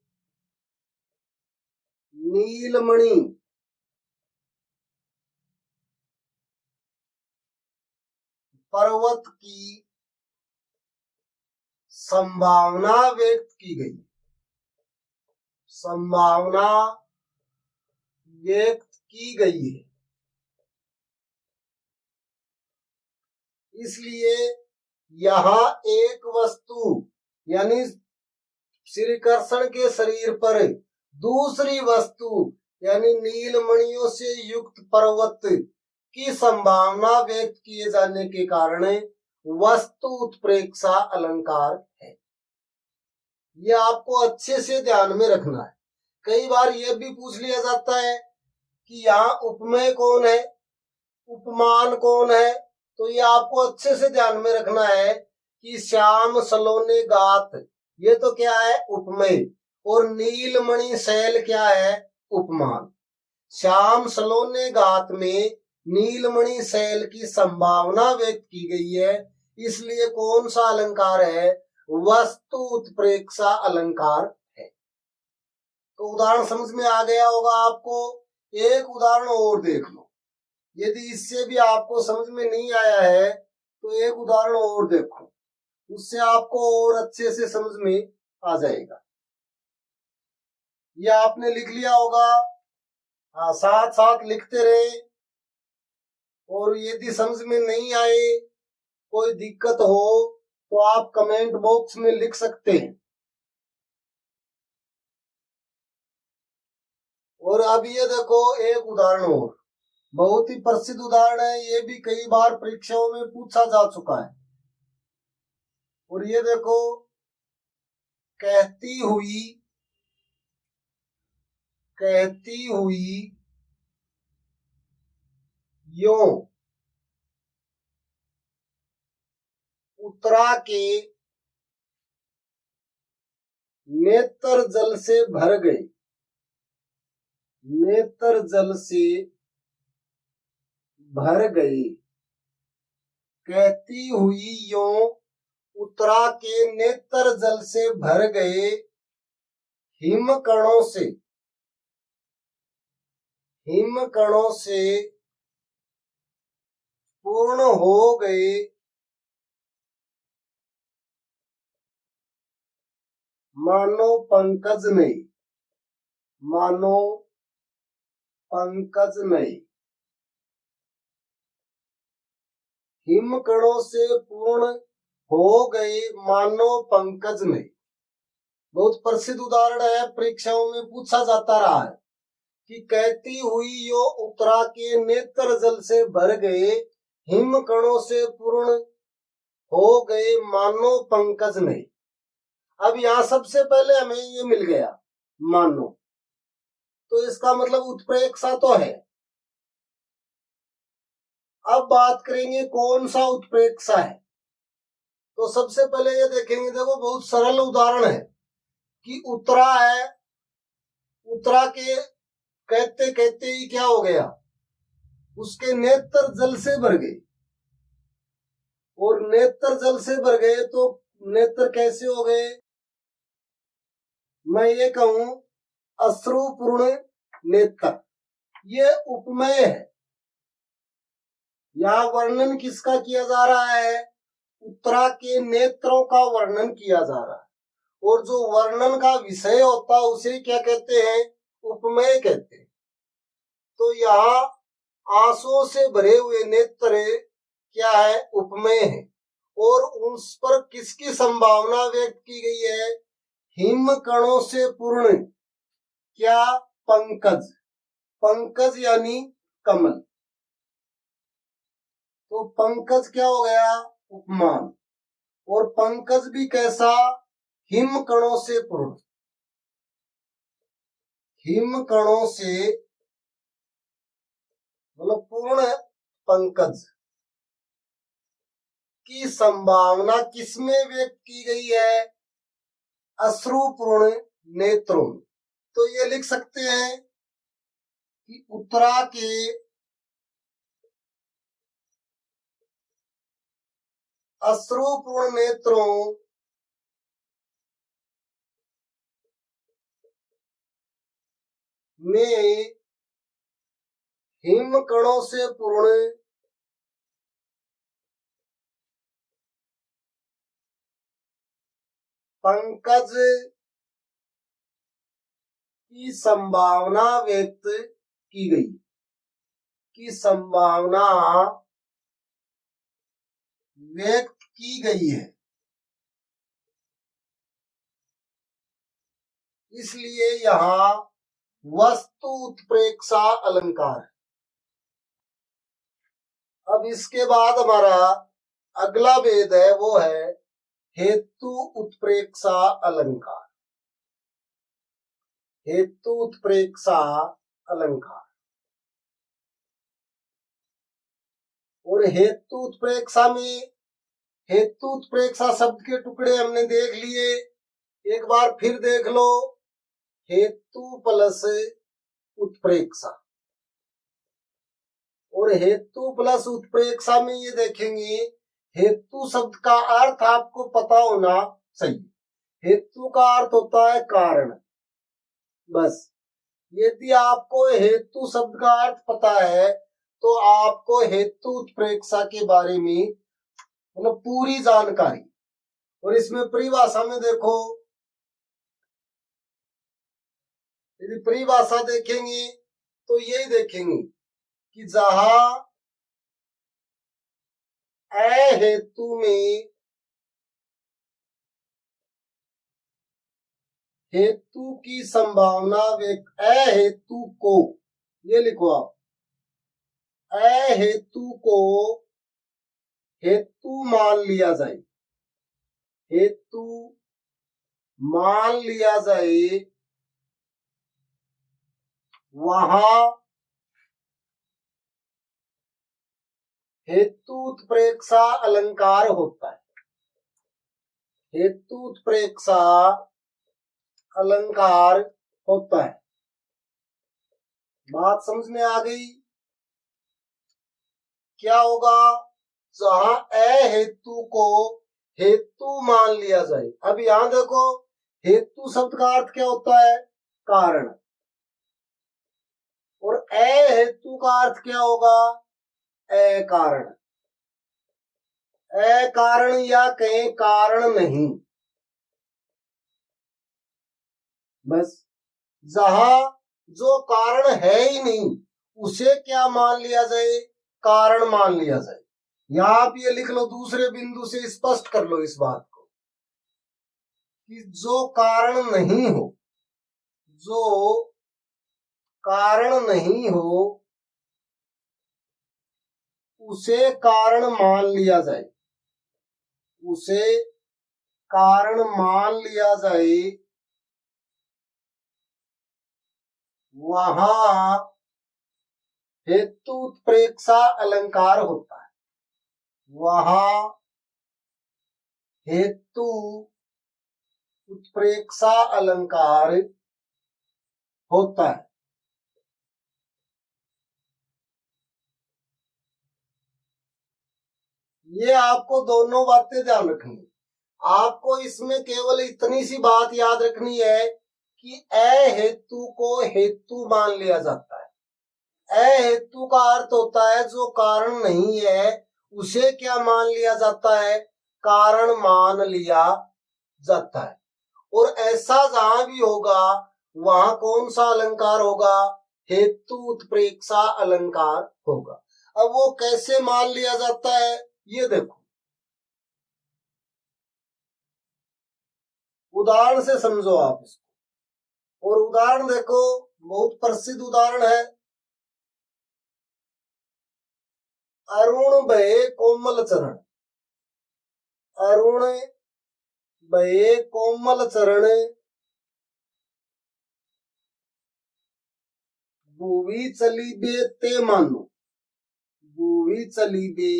नीलमणि पर्वत की संभावना व्यक्त की गई, संभावना व्यक्त की गई है। इसलिए यहां एक वस्तु यानी श्री कृष्ण के शरीर पर दूसरी वस्तु यानी नीलमणियों से युक्त पर्वत की संभावना व्यक्त किए जाने के कारण वस्तु उत्प्रेक्षा अलंकार है। यह आपको अच्छे से ध्यान में रखना है। कई बार यह भी पूछ लिया जाता है कि यहाँ उपमेय कौन है, उपमान कौन है, तो ये आपको अच्छे से ध्यान में रखना है कि श्याम सलोने गात, ये तो क्या है, उपमेय, और नीलमणि शैल क्या है, उपमान। श्याम सलोने गात में नीलमणि शैल की संभावना व्यक्त की गई है, इसलिए कौन सा अलंकार है, वस्तु उत्प्रेक्षा अलंकार है। तो उदाहरण समझ में आ गया होगा आपको। एक उदाहरण और देख लो, यदि इससे भी आपको समझ में नहीं आया है तो एक उदाहरण और देखो, उससे आपको और अच्छे से समझ में आ जाएगा। यह आपने लिख लिया होगा, हाँ, साथ साथ लिखते रहे, और यदि समझ में नहीं आए, कोई दिक्कत हो तो आप कमेंट बॉक्स में लिख सकते हैं। और अब ये देखो एक उदाहरण और, बहुत ही प्रसिद्ध उदाहरण है, ये भी कई बार परीक्षाओं में पूछा जा चुका है। और ये देखो, कहती हुई यों उत्तरा के नेत्र जल से भर गए, नेत्र जल से भर गए। कहती हुई यों उत्तरा के नेत्र जल से भर गए, हिमकणों से पूर्ण हो गए, मानो पंकज नहीं। हिमकणों से पूर्ण हो गए, मानो पंकज नहीं। बहुत प्रसिद्ध उदाहरण है, परीक्षाओं में पूछा जाता रहा है कि कहती हुई यो उत्तरा के नेत्र जल से भर गए, हिमकणों से पूर्ण हो गए, मानो पंकज नहीं। अब यहां सबसे पहले हमें ये मिल गया मानो, तो इसका मतलब उत्प्रेक्षा तो है। अब बात करेंगे कौन सा उत्प्रेक्षा है, तो सबसे पहले ये देखेंगे, देखो बहुत सरल उदाहरण है कि उत्तरा है, उत्तरा के कहते कहते ही क्या हो गया, उसके नेत्र जल से भर गए, और नेत्र जल से भर गए तो नेत्र कैसे हो गए, मैं ये कहूं अश्रुपूर्ण नेत्र। ये उपमेय है, यहाँ वर्णन किसका किया जा रहा है, उत्तरा के नेत्रों का वर्णन किया जा रहा है, और जो वर्णन का विषय होता है उसे क्या कहते हैं, उपमेय कहते हैं। तो यहाँ आंसुओं से भरे हुए नेत्र क्या है, उपमेय है, और उस पर किसकी संभावना व्यक्त की गई है, हिमकणों से पूर्ण क्या, पंकज, पंकज यानी कमल। तो पंकज क्या हो गया, उपमान, और पंकज भी कैसा, हिमकणों से पूर्ण, हिमकणों से मतलब पूर्ण पंकज की संभावना किसमें व्यक्त की गई है, अश्रुपूर्ण नेत्रों। तो ये लिख सकते हैं कि उत्तरा के अश्रुपूर्ण नेत्रों में हिमकणों से पूर्ण पंकज की संभावना व्यक्त की गई, की संभावना व्यक्त की गई है, इसलिए यहां वस्तु उत्प्रेक्षा अलंकार है। अब इसके बाद हमारा अगला भेद है, वो है हेतु उत्प्रेक्षा अलंकार। हेतु उत्प्रेक्षा अलंकार। और हेतु उत्प्रेक्षा में, हेतु उत्प्रेक्षा शब्द के टुकड़े हमने देख लिए, एक बार फिर देख लो। हेतु प्लस उत्प्रेक्षा, और हेतु प्लस उत्प्रेक्षा में ये देखेंगे, हेतु शब्द का अर्थ आपको पता होना चाहिए। हेतु का अर्थ होता है कारण। बस यदि आपको हेतु शब्द का अर्थ पता है तो आपको हेतु उत्प्रेक्षा के बारे में मतलब पूरी जानकारी। और इसमें परिभाषा में देखो, यदि परिभाषा देखेंगे तो यही देखेंगे कि जहां अहेतु में हेतु की संभावना, अहेतु को, ये लिखो आप, अहेतु को हेतु मान लिया जाए, हेतु मान लिया जाए, वहां हेतु उत्प्रेक्षा अलंकार होता है। हेतु उत्प्रेक्षा अलंकार होता है। बात समझ में आ गई? क्या होगा? जहां अहेतु को हेतु मान लिया जाए। अब यहां देखो, हेतु शब्द का अर्थ क्या होता है? कारण। और अहेतु का अर्थ क्या होगा? अकारण। अकारण या कहें कारण नहीं। बस जहां जो कारण है ही नहीं उसे क्या मान लिया जाए? कारण मान लिया जाए। यहां आप ये लिख लो, दूसरे बिंदु से स्पष्ट कर लो इस बात को कि जो कारण नहीं हो, जो कारण नहीं हो उसे कारण मान लिया जाए, उसे कारण मान लिया जाए, वहां हेतु उत्प्रेक्षा अलंकार होता है। वहां हेतु उत्प्रेक्षा अलंकार होता है। ये आपको दोनों बातें ध्यान रखनी। आपको इसमें केवल इतनी सी बात याद रखनी है कि अहेतु को हेतु मान लिया जाता है। अहेतु का अर्थ होता है जो कारण नहीं है उसे क्या मान लिया जाता है? कारण मान लिया जाता है। और ऐसा जहां भी होगा वहां कौन सा अलंकार होगा? हेतु उत्प्रेक्षा अलंकार होगा। अब वो कैसे मान लिया जाता है ये देखो, उदाहरण से समझो आप इसको। और उदाहरण देखो, बहुत प्रसिद्ध उदाहरण है, अरुण भये कोमल चरण। अरुण भये कोमल चरण, भूवि चलीबे ते मानो। भूवि चलीबे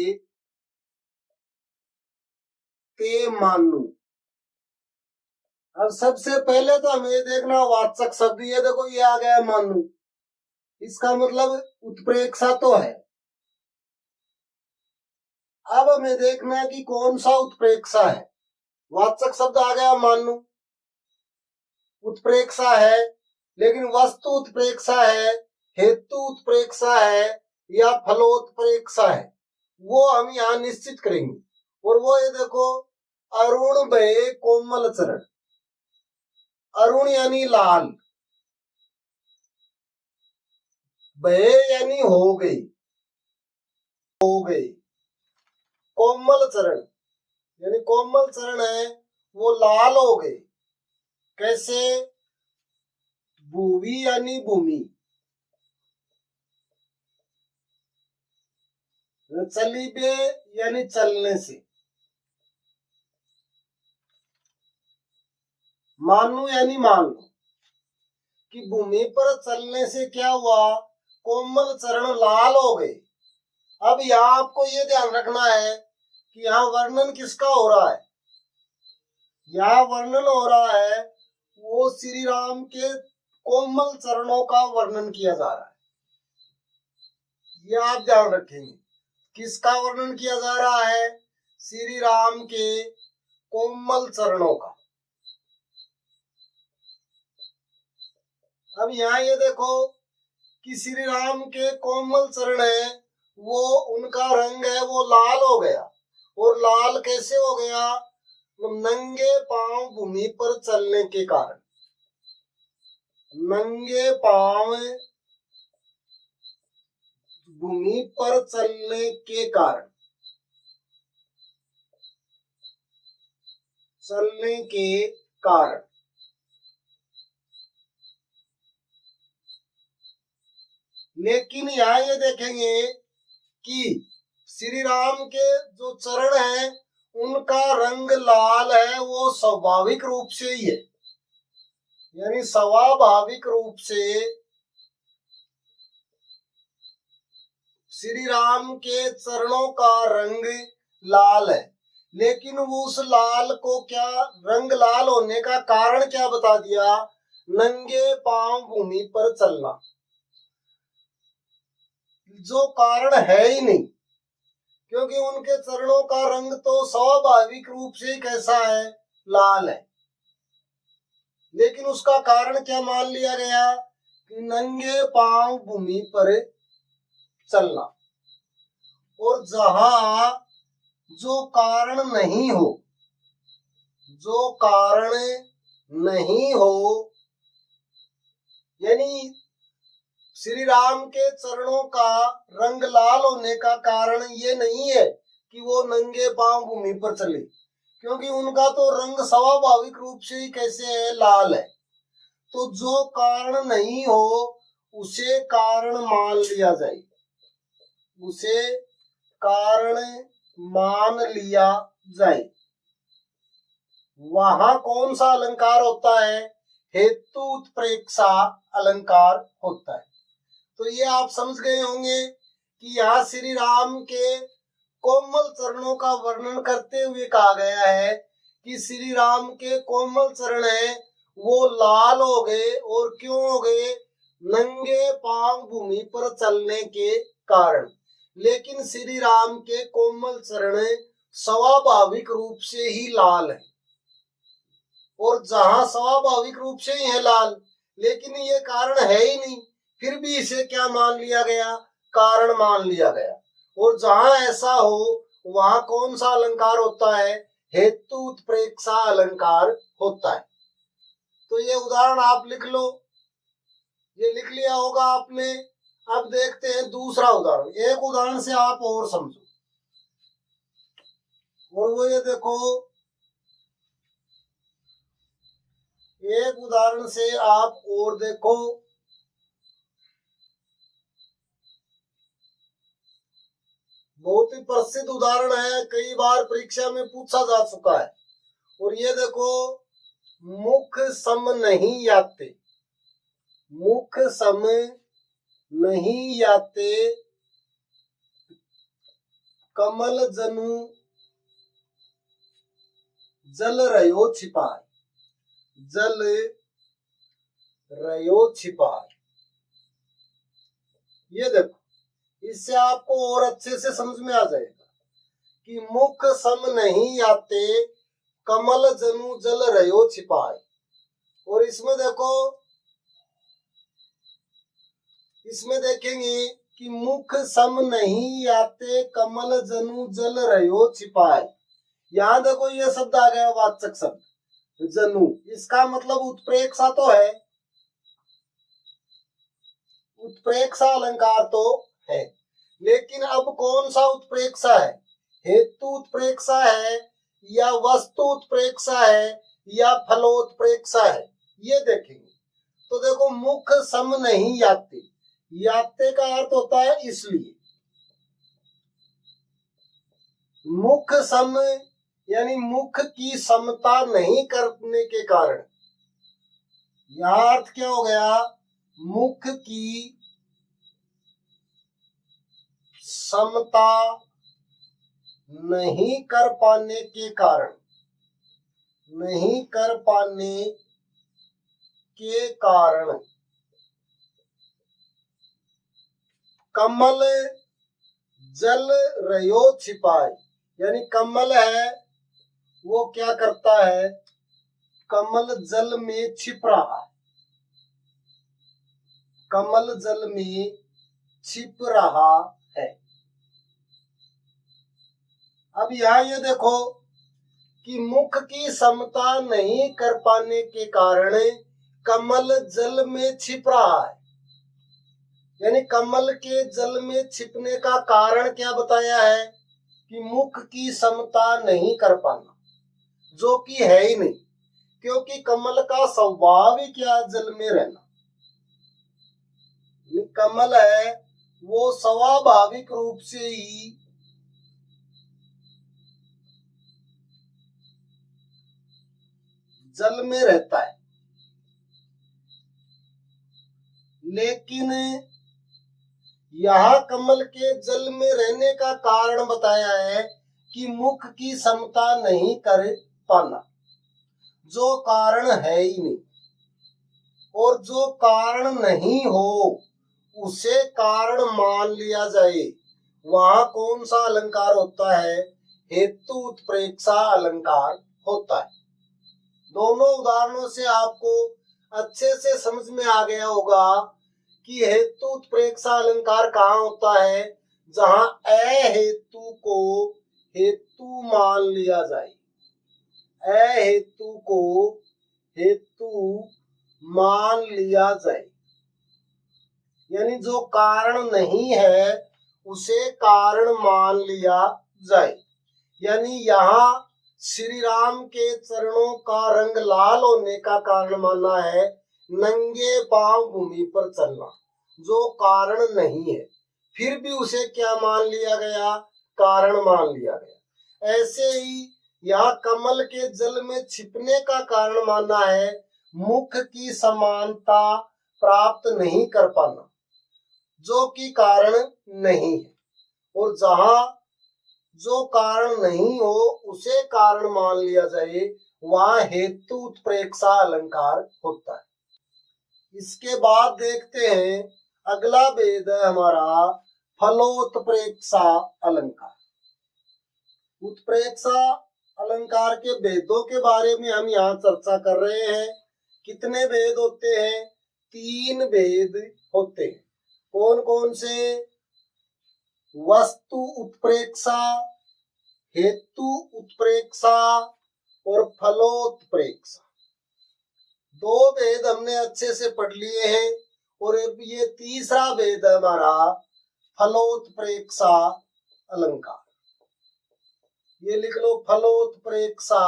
ते मानो। अब सबसे पहले तो हमें देखना वाचक शब्द, ये देखो ये आ गया मानो। इसका मतलब उत्प्रेक्षा तो है। अब हमें देखना कि कौन सा उत्प्रेक्षा है। वाचक शब्द आ गया मानो, उत्प्रेक्षा है, लेकिन वस्तु उत्प्रेक्षा है, हेतु उत्प्रेक्षा है या फलोत्प्रेक्षा है, वो हम यहाँ निश्चित करेंगे। और वो ये देखो, अरुण भये कोमल चरण। अरुण यानी लाल, भय यानी हो गई, हो गई। कोमल चरण यानी कोमल चरण है वो लाल हो गए। कैसे? भूवि यानी भूमि, चलिबे यानी चलने से, मानो यानी मान लो कि भूमि पर चलने से क्या हुआ, कोमल चरण लाल हो गए। अब यहाँ आपको ये ध्यान रखना है कि यहाँ वर्णन किसका हो रहा है, यहाँ वर्णन हो रहा है वो श्री राम के कोमल चरणों का वर्णन किया जा रहा है। ये आप ध्यान रखेंगे, किसका वर्णन किया जा रहा है, श्री राम के कोमल चरणों का। अब यहाँ ये देखो कि श्री राम के कोमल चरण है वो उनका रंग है वो लाल हो गया। और लाल कैसे हो गया, नंगे पांव भूमि पर चलने के कारण, नंगे पांव भूमि पर चलने के कारण, चलने के कारण। लेकिन यहाँ ये देखेंगे कि श्री राम के जो चरण हैं उनका रंग लाल है वो स्वाभाविक रूप से ही है, यानी स्वाभाविक रूप से श्री राम के चरणों का रंग लाल है। लेकिन वो उस लाल को क्या, रंग लाल होने का कारण क्या बता दिया, नंगे पांव भूमि पर चलना, जो कारण है ही नहीं, क्योंकि उनके चरणों का रंग तो स्वाभाविक रूप से कैसा है, लाल है। लेकिन उसका कारण क्या मान लिया गया कि नंगे पांव भूमि पर चलना। और जहां जो कारण नहीं हो, जो कारण नहीं हो, यानी श्री राम के चरणों का रंग लाल होने का कारण ये नहीं है कि वो नंगे पांव भूमि पर चले, क्योंकि उनका तो रंग स्वाभाविक रूप से ही कैसे है, लाल है। तो जो कारण नहीं हो उसे कारण मान लिया जाए, उसे कारण मान लिया जाए। वहां कौन सा अलंकार होता है, हेतु उत्प्रेक्षा अलंकार होता है। तो ये आप समझ गए होंगे कि यहाँ श्री राम के कोमल चरणों का वर्णन करते हुए कहा गया है कि श्री राम के कोमल चरण है वो लाल हो गए। और क्यों हो गए, नंगे पांव भूमि पर चलने के कारण। लेकिन श्री राम के कोमल चरण स्वाभाविक रूप से ही लाल है। और जहां स्वाभाविक रूप से ही है लाल, लेकिन ये कारण है ही नहीं, फिर भी इसे क्या मान लिया गया, कारण मान लिया गया। और जहां ऐसा हो वहां कौन सा अलंकार होता है, हेतु उत्प्रेक्षा अलंकार होता है। तो ये उदाहरण आप लिख लो, ये लिख लिया होगा आपने। अब देखते हैं दूसरा उदाहरण, एक उदाहरण से आप और समझो। और वो ये देखो, एक उदाहरण से आप और देखो। बहुत ही प्रसिद्ध उदाहरण है, कई बार परीक्षा में पूछा जा चुका है। और ये देखो, मुख सम नहीं आते, मुख सम नहीं आते कमल जनु जल रयो छिपाए, जल रयो छिपाए। ये देखो, इससे आपको और अच्छे से समझ में आ जाएगा कि मुख सम नहीं आते कमल जनु जल रयो छिपाए। और इसमें देखो, इसमें देखेंगे कि मुख सम नहीं आते कमल जनु जल रयो छिपाए। यहां देखो ये शब्द आ गया, वाचक शब्द जनु, इसका मतलब उत्प्रेक्षा तो है, उत्प्रेक्षा अलंकार तो है, लेकिन अब कौन सा उत्प्रेक्षा है, हेतु उत्प्रेक्षा है या वस्तु उत्प्रेक्षा है या फलोत्प्रेक्षा है, ये देखेंगे। तो देखो, मुख सम नहीं याते, याते का अर्थ होता है इसलिए, मुख सम यानी मुख की समता नहीं करने के कारण, यह अर्थ क्या हो गया, मुख की समता नहीं कर पाने के कारण, नहीं कर पाने के कारण कमल जल रयो छिपाए, यानी कमल है वो क्या करता है, कमल जल में छिप रहा है, कमल जल में छिप रहा है। अब यहाँ ये देखो कि मुख की समता नहीं कर पाने के कारण कमल जल में छिप रहा है, यानी कमल के जल में छिपने का कारण क्या बताया है कि मुख की समता नहीं कर पाना, जो कि है ही नहीं, क्योंकि कमल का स्वभाव ही क्या, जल में रहना। कमल है वो स्वाभाविक रूप से ही जल में रहता है, लेकिन यहाँ कमल के जल में रहने का कारण बताया है कि मुख की समता नहीं कर पाना, जो कारण है ही नहीं, और जो कारण नहीं हो उसे कारण मान लिया जाए, वहां कौन सा अलंकार होता है, हेतु उत्प्रेक्षा अलंकार होता है। दोनों उदाहरणों से आपको अच्छे से समझ में आ गया होगा कि हेतु उत्प्रेक्षा अलंकार कहाँ होता है, जहां अहेतु को हेतु मान लिया जाए, अहेतु को हेतु मान लिया जाए, यानी जो कारण नहीं है उसे कारण मान लिया जाए। यानी यहाँ श्री राम के चरणों का रंग लाल होने का कारण माना है नंगे पांव भूमि पर चलना, जो कारण नहीं है, फिर भी उसे क्या मान लिया गया, कारण मान लिया गया। ऐसे ही यहाँ कमल के जल में छिपने का कारण माना है मुख की समानता प्राप्त नहीं कर पाना, जो कि कारण नहीं है, और जहां जो कारण नहीं हो उसे कारण मान लिया जाए, वहां हेतु उत्प्रेक्षा अलंकार होता है। इसके बाद देखते हैं अगला भेद है हमारा फलोत्प्रेक्षा अलंकार। उत्प्रेक्षा अलंकार के भेदों के बारे में हम यहाँ चर्चा कर रहे हैं। कितने भेद होते हैं, 3 भेद होते हैं। कौन कौन से, वस्तु उत्प्रेक्षा, हेतु उत्प्रेक्षा और फलोत्प्रेक्षा। 2 भेद हमने अच्छे से पढ़ लिए हैं, और ये तीसरा भेद है हमारा फलोत्प्रेक्षा अलंकार। ये लिख लो, फलोत्प्रेक्षा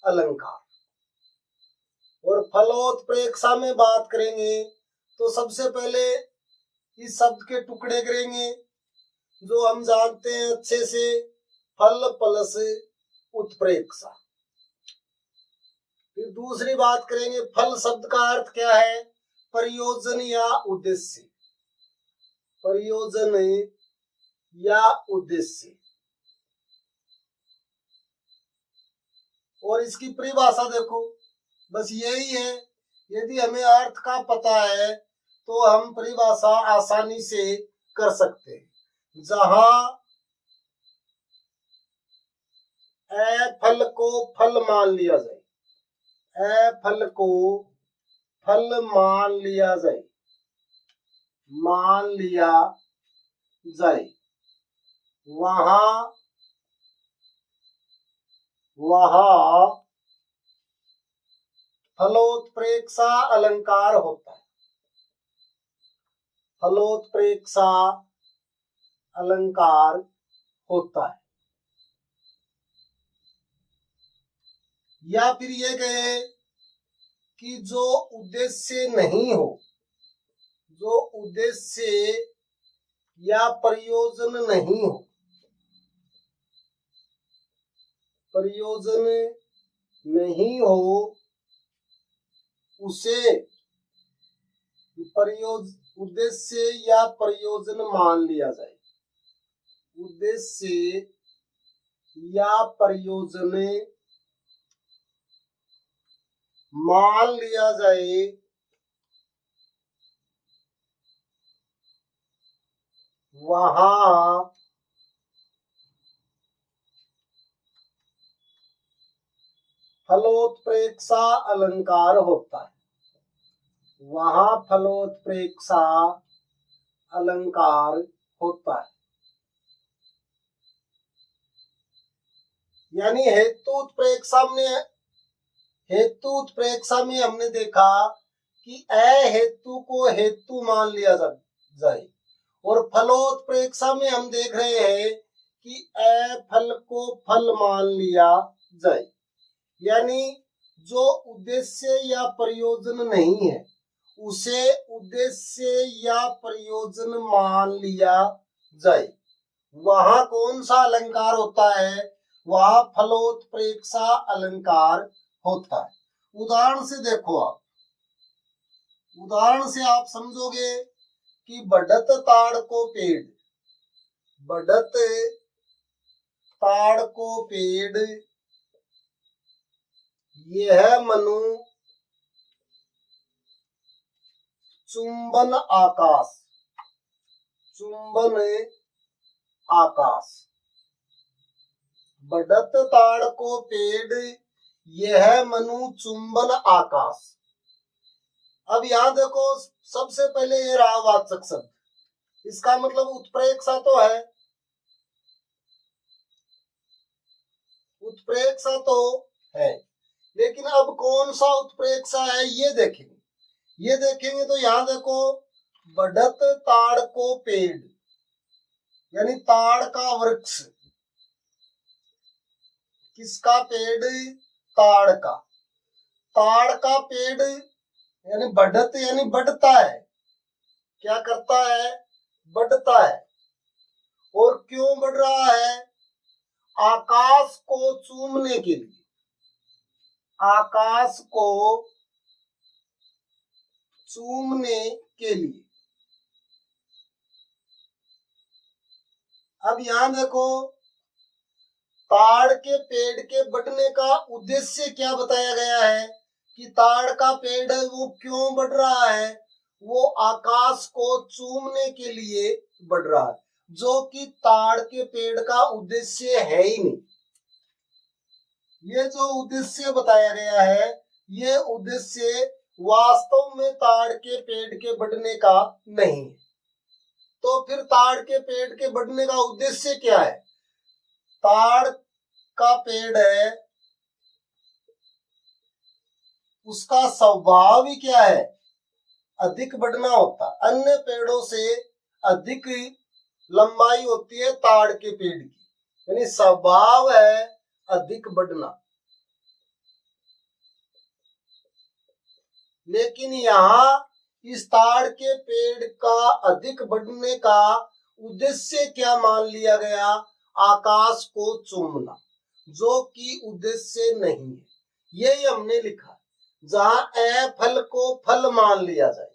अलंकार। और फलोत्प्रेक्षा में बात करेंगे तो सबसे पहले इस शब्द के टुकड़े करेंगे जो हम जानते हैं अच्छे से, फल प्लस उत्प्रेक्षा। फिर दूसरी बात करेंगे, फल शब्द का अर्थ क्या है, प्रयोजन या उद्देश्य, प्रयोजन या उद्देश्य। और इसकी परिभाषा देखो, बस यही है। यदि हमें अर्थ का पता है तो हम परिभाषा आसानी से कर सकते हैं। जहां फल को फल मान लिया जाए, फल को फल मान लिया जाए, मान लिया जाए, वहां फलोत्प्रेक्षा अलंकार होता है। फलोत्प्रेक्षा अलंकार होता है। या फिर ये कहे कि जो उद्देश्य नहीं हो, जो उद्देश्य या प्रयोजन नहीं हो, प्रयोजन नहीं हो, उसे उद्देश्य या प्रयोजन मान लिया जाए। उद्देश्य या प्रयोजन मान लिया जाए, वहां फलोत्प्रेक्षा अलंकार होता है। वहां फलोत्प्रेक्षा अलंकार होता है। यानी हेतु उत्प्रेक्षा में हमने देखा कि हेतु को हेतु मान लिया जाए, और फलोत्प्रेक्षा में हम देख रहे हैं कि फल को फल मान लिया जाए। यानी जो उद्देश्य या प्रयोजन नहीं है, उसे उद्देश्य या प्रयोजन मान लिया जाए। वहां कौन सा अलंकार होता है? वहां फलोत्प्रेक्षा अलंकार होता है। उदाहरण से देखो आप, उदाहरण से आप समझोगे कि बढ़त ताड़ को पेड़, बढ़त ताड़ को पेड़, यह मनु चुंबन आकाश, चुंबन आकाश। बढ़त ताड़ को पेड़, यह मनु चुंबन आकाश। अब यहां देखो, सबसे पहले ये रहा वाचक शब्द, इसका मतलब उत्प्रेक्षा तो है, उत्प्रेक्षा तो है, लेकिन अब कौन सा उत्प्रेक्षा है ये देखेंगे। ये देखेंगे तो यहां देखो, बढ़त ताड़ को पेड़, यानी ताड़ का वृक्ष। किसका पेड़? ताड़ का। ताड़ का पेड़ यानी बढ़त, यानी बढ़ता है। क्या करता है? बढ़ता है। और क्यों बढ़ रहा है? आकाश को चूमने के लिए, आकाश को चूमने के लिए। अब यहां देखो, ताड़ के पेड़ के बढ़ने का उद्देश्य क्या बताया गया है कि ताड़ का पेड़ है वो क्यों बढ़ रहा है? वो आकाश को चूमने के लिए बढ़ रहा है, जो कि ताड़ के पेड़ का उद्देश्य है ही नहीं। ये जो उद्देश्य बताया गया है, ये उद्देश्य वास्तव में ताड़ के पेड़ के बढ़ने का नहीं है। तो फिर ताड़ के पेड़ के बढ़ने का उद्देश्य क्या है? ताड़ का पेड़ है, उसका स्वभाव ही क्या है? अधिक बढ़ना होता। अन्य पेड़ों से अधिक लंबाई होती है ताड़ के पेड़ की, यानी स्वभाव है अधिक बढ़ना। लेकिन यहाँ इस ताड़ के पेड़ का अधिक बढ़ने का उद्देश्य क्या मान लिया गया? आकाश को चूमना, जो कि उद्देश्य नहीं है। यही हमने लिखा, जहां फल को फल मान लिया जाए,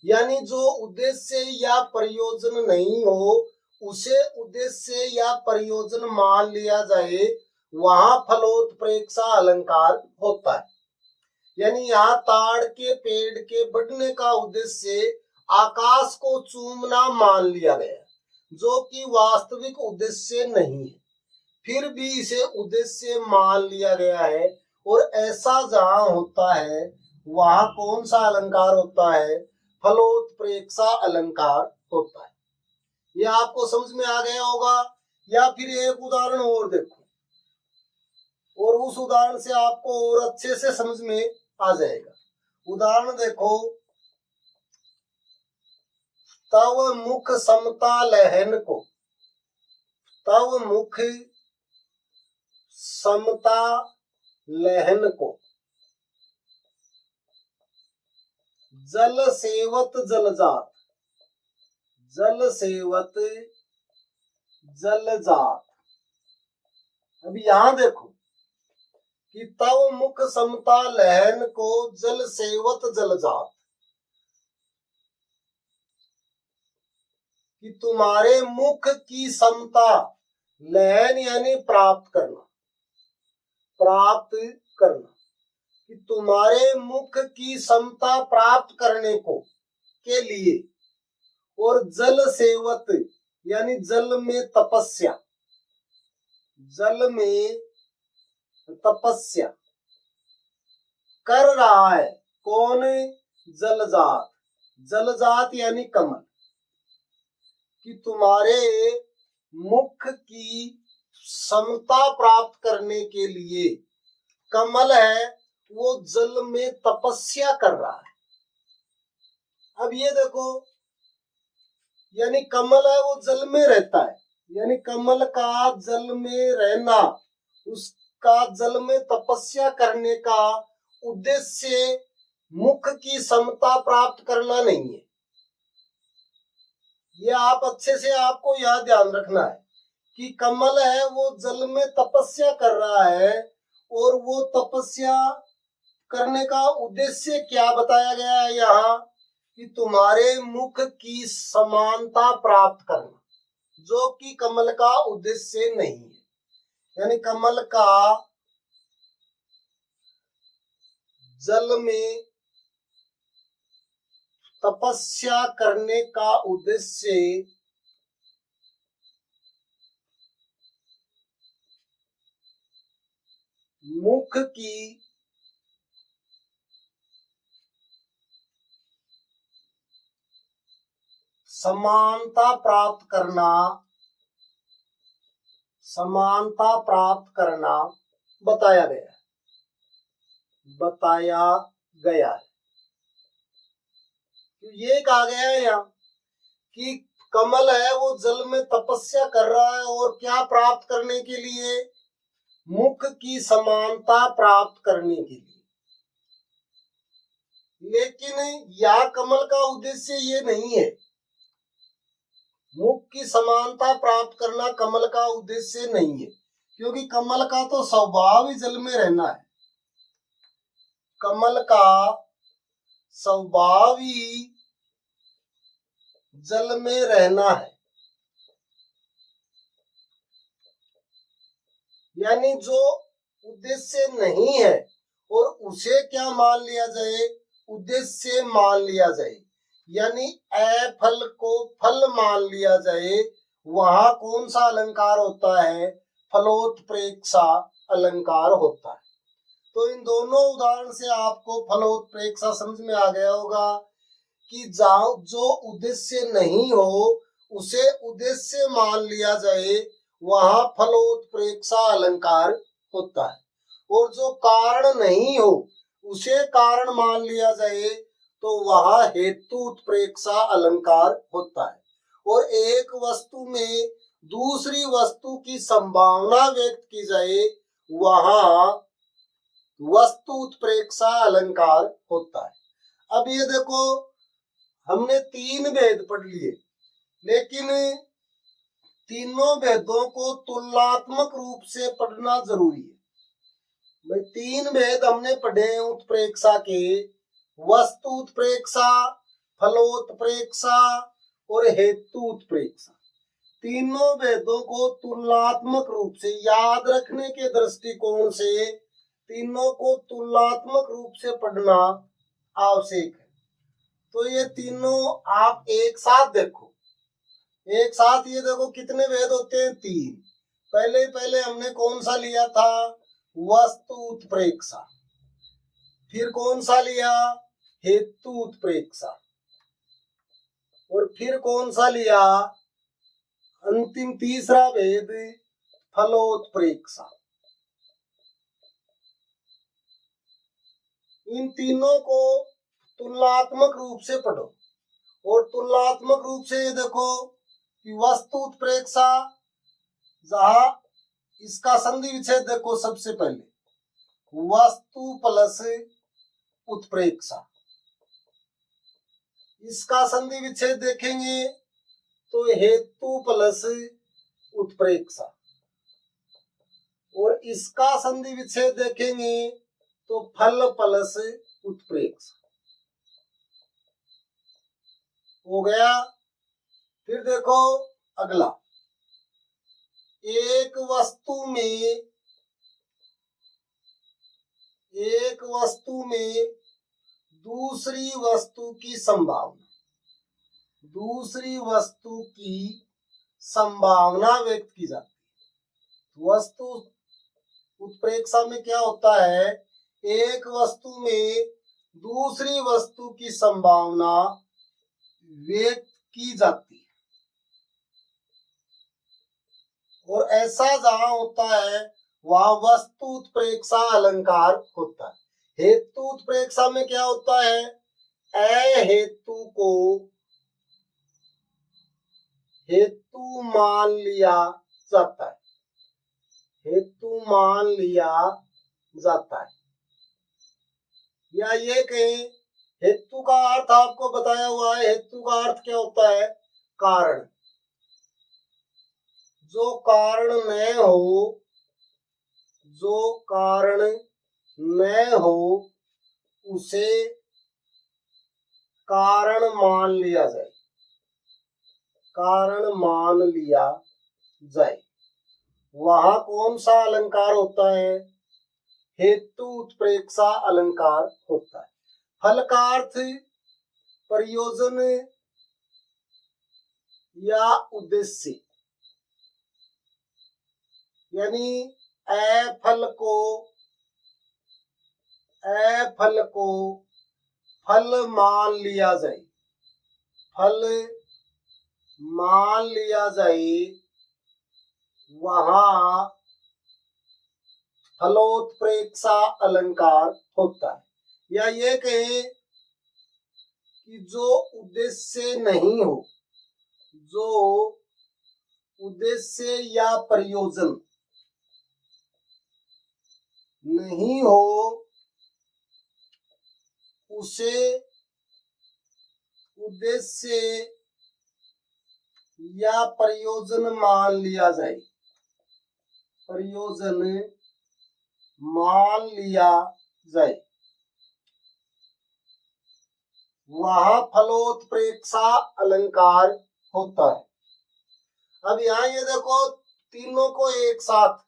यानी जो उद्देश्य या प्रयोजन नहीं हो, उसे उद्देश्य या प्रयोजन मान लिया जाए, वहां फलोत्प्रेक्षा अलंकार होता है। यानी यहाँ ताड़ के पेड़ के बढ़ने का उद्देश्य आकाश को चूमना मान लिया गया, जो कि वास्तविक उद्देश्य नहीं है, फिर भी इसे उद्देश्य मान लिया गया है। और ऐसा जहां होता है, वहां कौन सा अलंकार होता है? फलोत्प्रेक्षा अलंकार होता है। यह आपको समझ में आ गया होगा। या फिर एक उदाहरण और देखो, और उस उदाहरण से आपको और अच्छे से समझ में आ जाएगा। उदाहरण देखो, तव मुख समता लहन को, तव मुख समता लहन को, जल सेवत जलजात, जल सेवत जलजात। अब यहां देखो कि तव मुख समता लहन को जल सेवत जलजात, कि तुम्हारे मुख की समता, लहन यानी प्राप्त करना, प्राप्त करना, कि तुम्हारे मुख की समता प्राप्त करने को के लिए, और जल सेवत यानी जल में तपस्या, जल में तपस्या कर रहा है कौन? जलजात, जलजात यानी कमल, कि तुम्हारे मुख की समता प्राप्त करने के लिए कमल है वो जल में तपस्या कर रहा है। अब ये देखो, यानी कमल है वो जल में रहता है, यानी कमल का जल में रहना, उसका जल में तपस्या करने का उद्देश्य मुख की समता प्राप्त करना नहीं है। ये आप अच्छे से, आपको यह ध्यान रखना है कि कमल है वो जल में तपस्या कर रहा है, और वो तपस्या करने का उद्देश्य क्या बताया गया है यहाँ, कि तुम्हारे मुख की समानता प्राप्त करना, जो कि कमल का उद्देश्य नहीं है। यानी कमल का जल में तपस्या करने का उद्देश्य मुख की समानता प्राप्त करना, समानता प्राप्त करना बताया गया है, बताया गया है। ये कहा गया है यहाँ कि कमल है वो जल में तपस्या कर रहा है, और क्या प्राप्त करने के लिए? मुख की समानता प्राप्त करने के लिए। लेकिन यह कमल का उद्देश्य ये नहीं है, मुख की समानता प्राप्त करना कमल का उद्देश्य नहीं है, क्योंकि कमल का तो स्वभाव ही जल में रहना है, कमल का स्वभाव ही जल में रहना है। यानी जो उद्देश्य नहीं है और उसे क्या मान लिया जाए? उद्देश्य मान लिया जाए, यानी अफल को फल मान लिया जाए। वहां कौन सा अलंकार होता है? फलोत्प्रेक्षा अलंकार होता है। तो इन दोनों उदाहरण से आपको फलोत्प्रेक्षा समझ में आ गया होगा कि जो उद्देश्य नहीं हो उसे उद्देश्य मान लिया जाए, वहां फलोत्प्रेक्षा अलंकार होता है, और जो कारण नहीं हो उसे कारण मान लिया जाए तो वहां हेतु उत्प्रेक्षा अलंकार होता है। और एक वस्तु में दूसरी वस्तु की संभावना व्यक्त की जाए, वहां वस्तु उत्प्रेक्षा अलंकार होता है। अब ये देखो, हमने 3 भेद पढ़ लिए, लेकिन तीनों भेदों को तुलनात्मक रूप से पढ़ना जरूरी है। भाई 3 भेद हमने पढ़े हैं उत्प्रेक्षा के, वस्तु उत्प्रेक्षा, फलोत्प्रेक्षा और हेतु उत्प्रेक्षा। तीनों भेदों को तुलनात्मक रूप से याद रखने के दृष्टिकोण से तीनों को तुलनात्मक रूप से पढ़ना आवश्यक है। तो ये तीनों आप एक साथ देखो, एक साथ ये देखो कितने भेद होते हैं? 3। पहले हमने कौन सा लिया था? वस्तु उत्प्रेक्षा। फिर कौन सा लिया? हेतु उत्प्रेक्षा। और फिर कौन सा लिया? अंतिम तीसरा भेद फलोत्प्रेक्षा। इन तीनों को तुलनात्मक रूप से पढ़ो। और तुलनात्मक रूप से ये देखो कि वस्तु उत्प्रेक्षा, जहां इसका संधि विच्छेद देखो, सबसे पहले वस्तु प्लस उत्प्रेक्षा, इसका संधि विच्छेद देखेंगे तो हेतु प्लस उत्प्रेक्षा, और इसका संधि विच्छेद देखेंगे तो फल प्लस उत्प्रेक्षा हो गया। फिर देखो अगला, एक वस्तु में दूसरी वस्तु की संभावना, दूसरी वस्तु की संभावना व्यक्त की जाती है। वस्तु उत्प्रेक्षा में क्या होता है, एक वस्तु में दूसरी वस्तु की संभावना व्यक्त की जाती है। और ऐसा जहां होता है वहां वस्तु उत्प्रेक्षा अलंकार होता है। हेतु उत्प्रेक्षा में क्या होता है, अहेतु को हेतु मान लिया जाता है, हेतु मान लिया जाता है। या ये कहें, हेतु का अर्थ आपको बताया हुआ है, हेतु का अर्थ क्या होता है, कारण। जो कारण न हो, जो कारण न हो उसे कारण मान लिया जाए, कारण मान लिया जाए। वहां कौन सा अलंकार होता है, हेतु उत्प्रेक्षा अलंकार होता है। फल का अर्थ प्रयोजन या उद्देश्य, यानी अफल को फल मान लिया जाए, फल मान लिया जाए, वहां फलोत्प्रेक्षा अलंकार होता है। या ये कहें कि जो उद्देश्य नहीं हो, जो उद्देश्य या प्रयोजन नहीं हो उसे उद्देश्य या प्रयोजन मान लिया जाए, प्रयोजन मान लिया जाए, वहां फलोत्प्रेक्षा अलंकार होता है। अब यहाँ ये देखो, तीनों को एक साथ,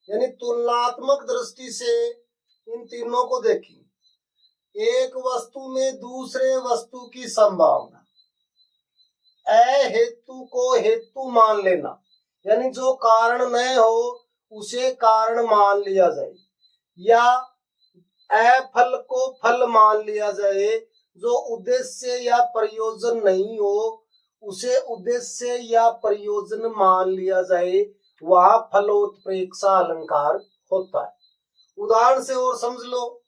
यानी तुलनात्मक दृष्टि से इन तीनों को देखें। एक वस्तु में दूसरे वस्तु की संभावना, अहेतु को हेतु मान लेना, यानी जो कारण न हो उसे कारण मान लिया जाए, या अफल को फल मान लिया जाए, जो उद्देश्य या प्रयोजन नहीं हो उसे उद्देश्य या प्रयोजन मान लिया जाए, वह फलोत्प्रेक्षा अलंकार होता है। उदाहरण से और समझ लो,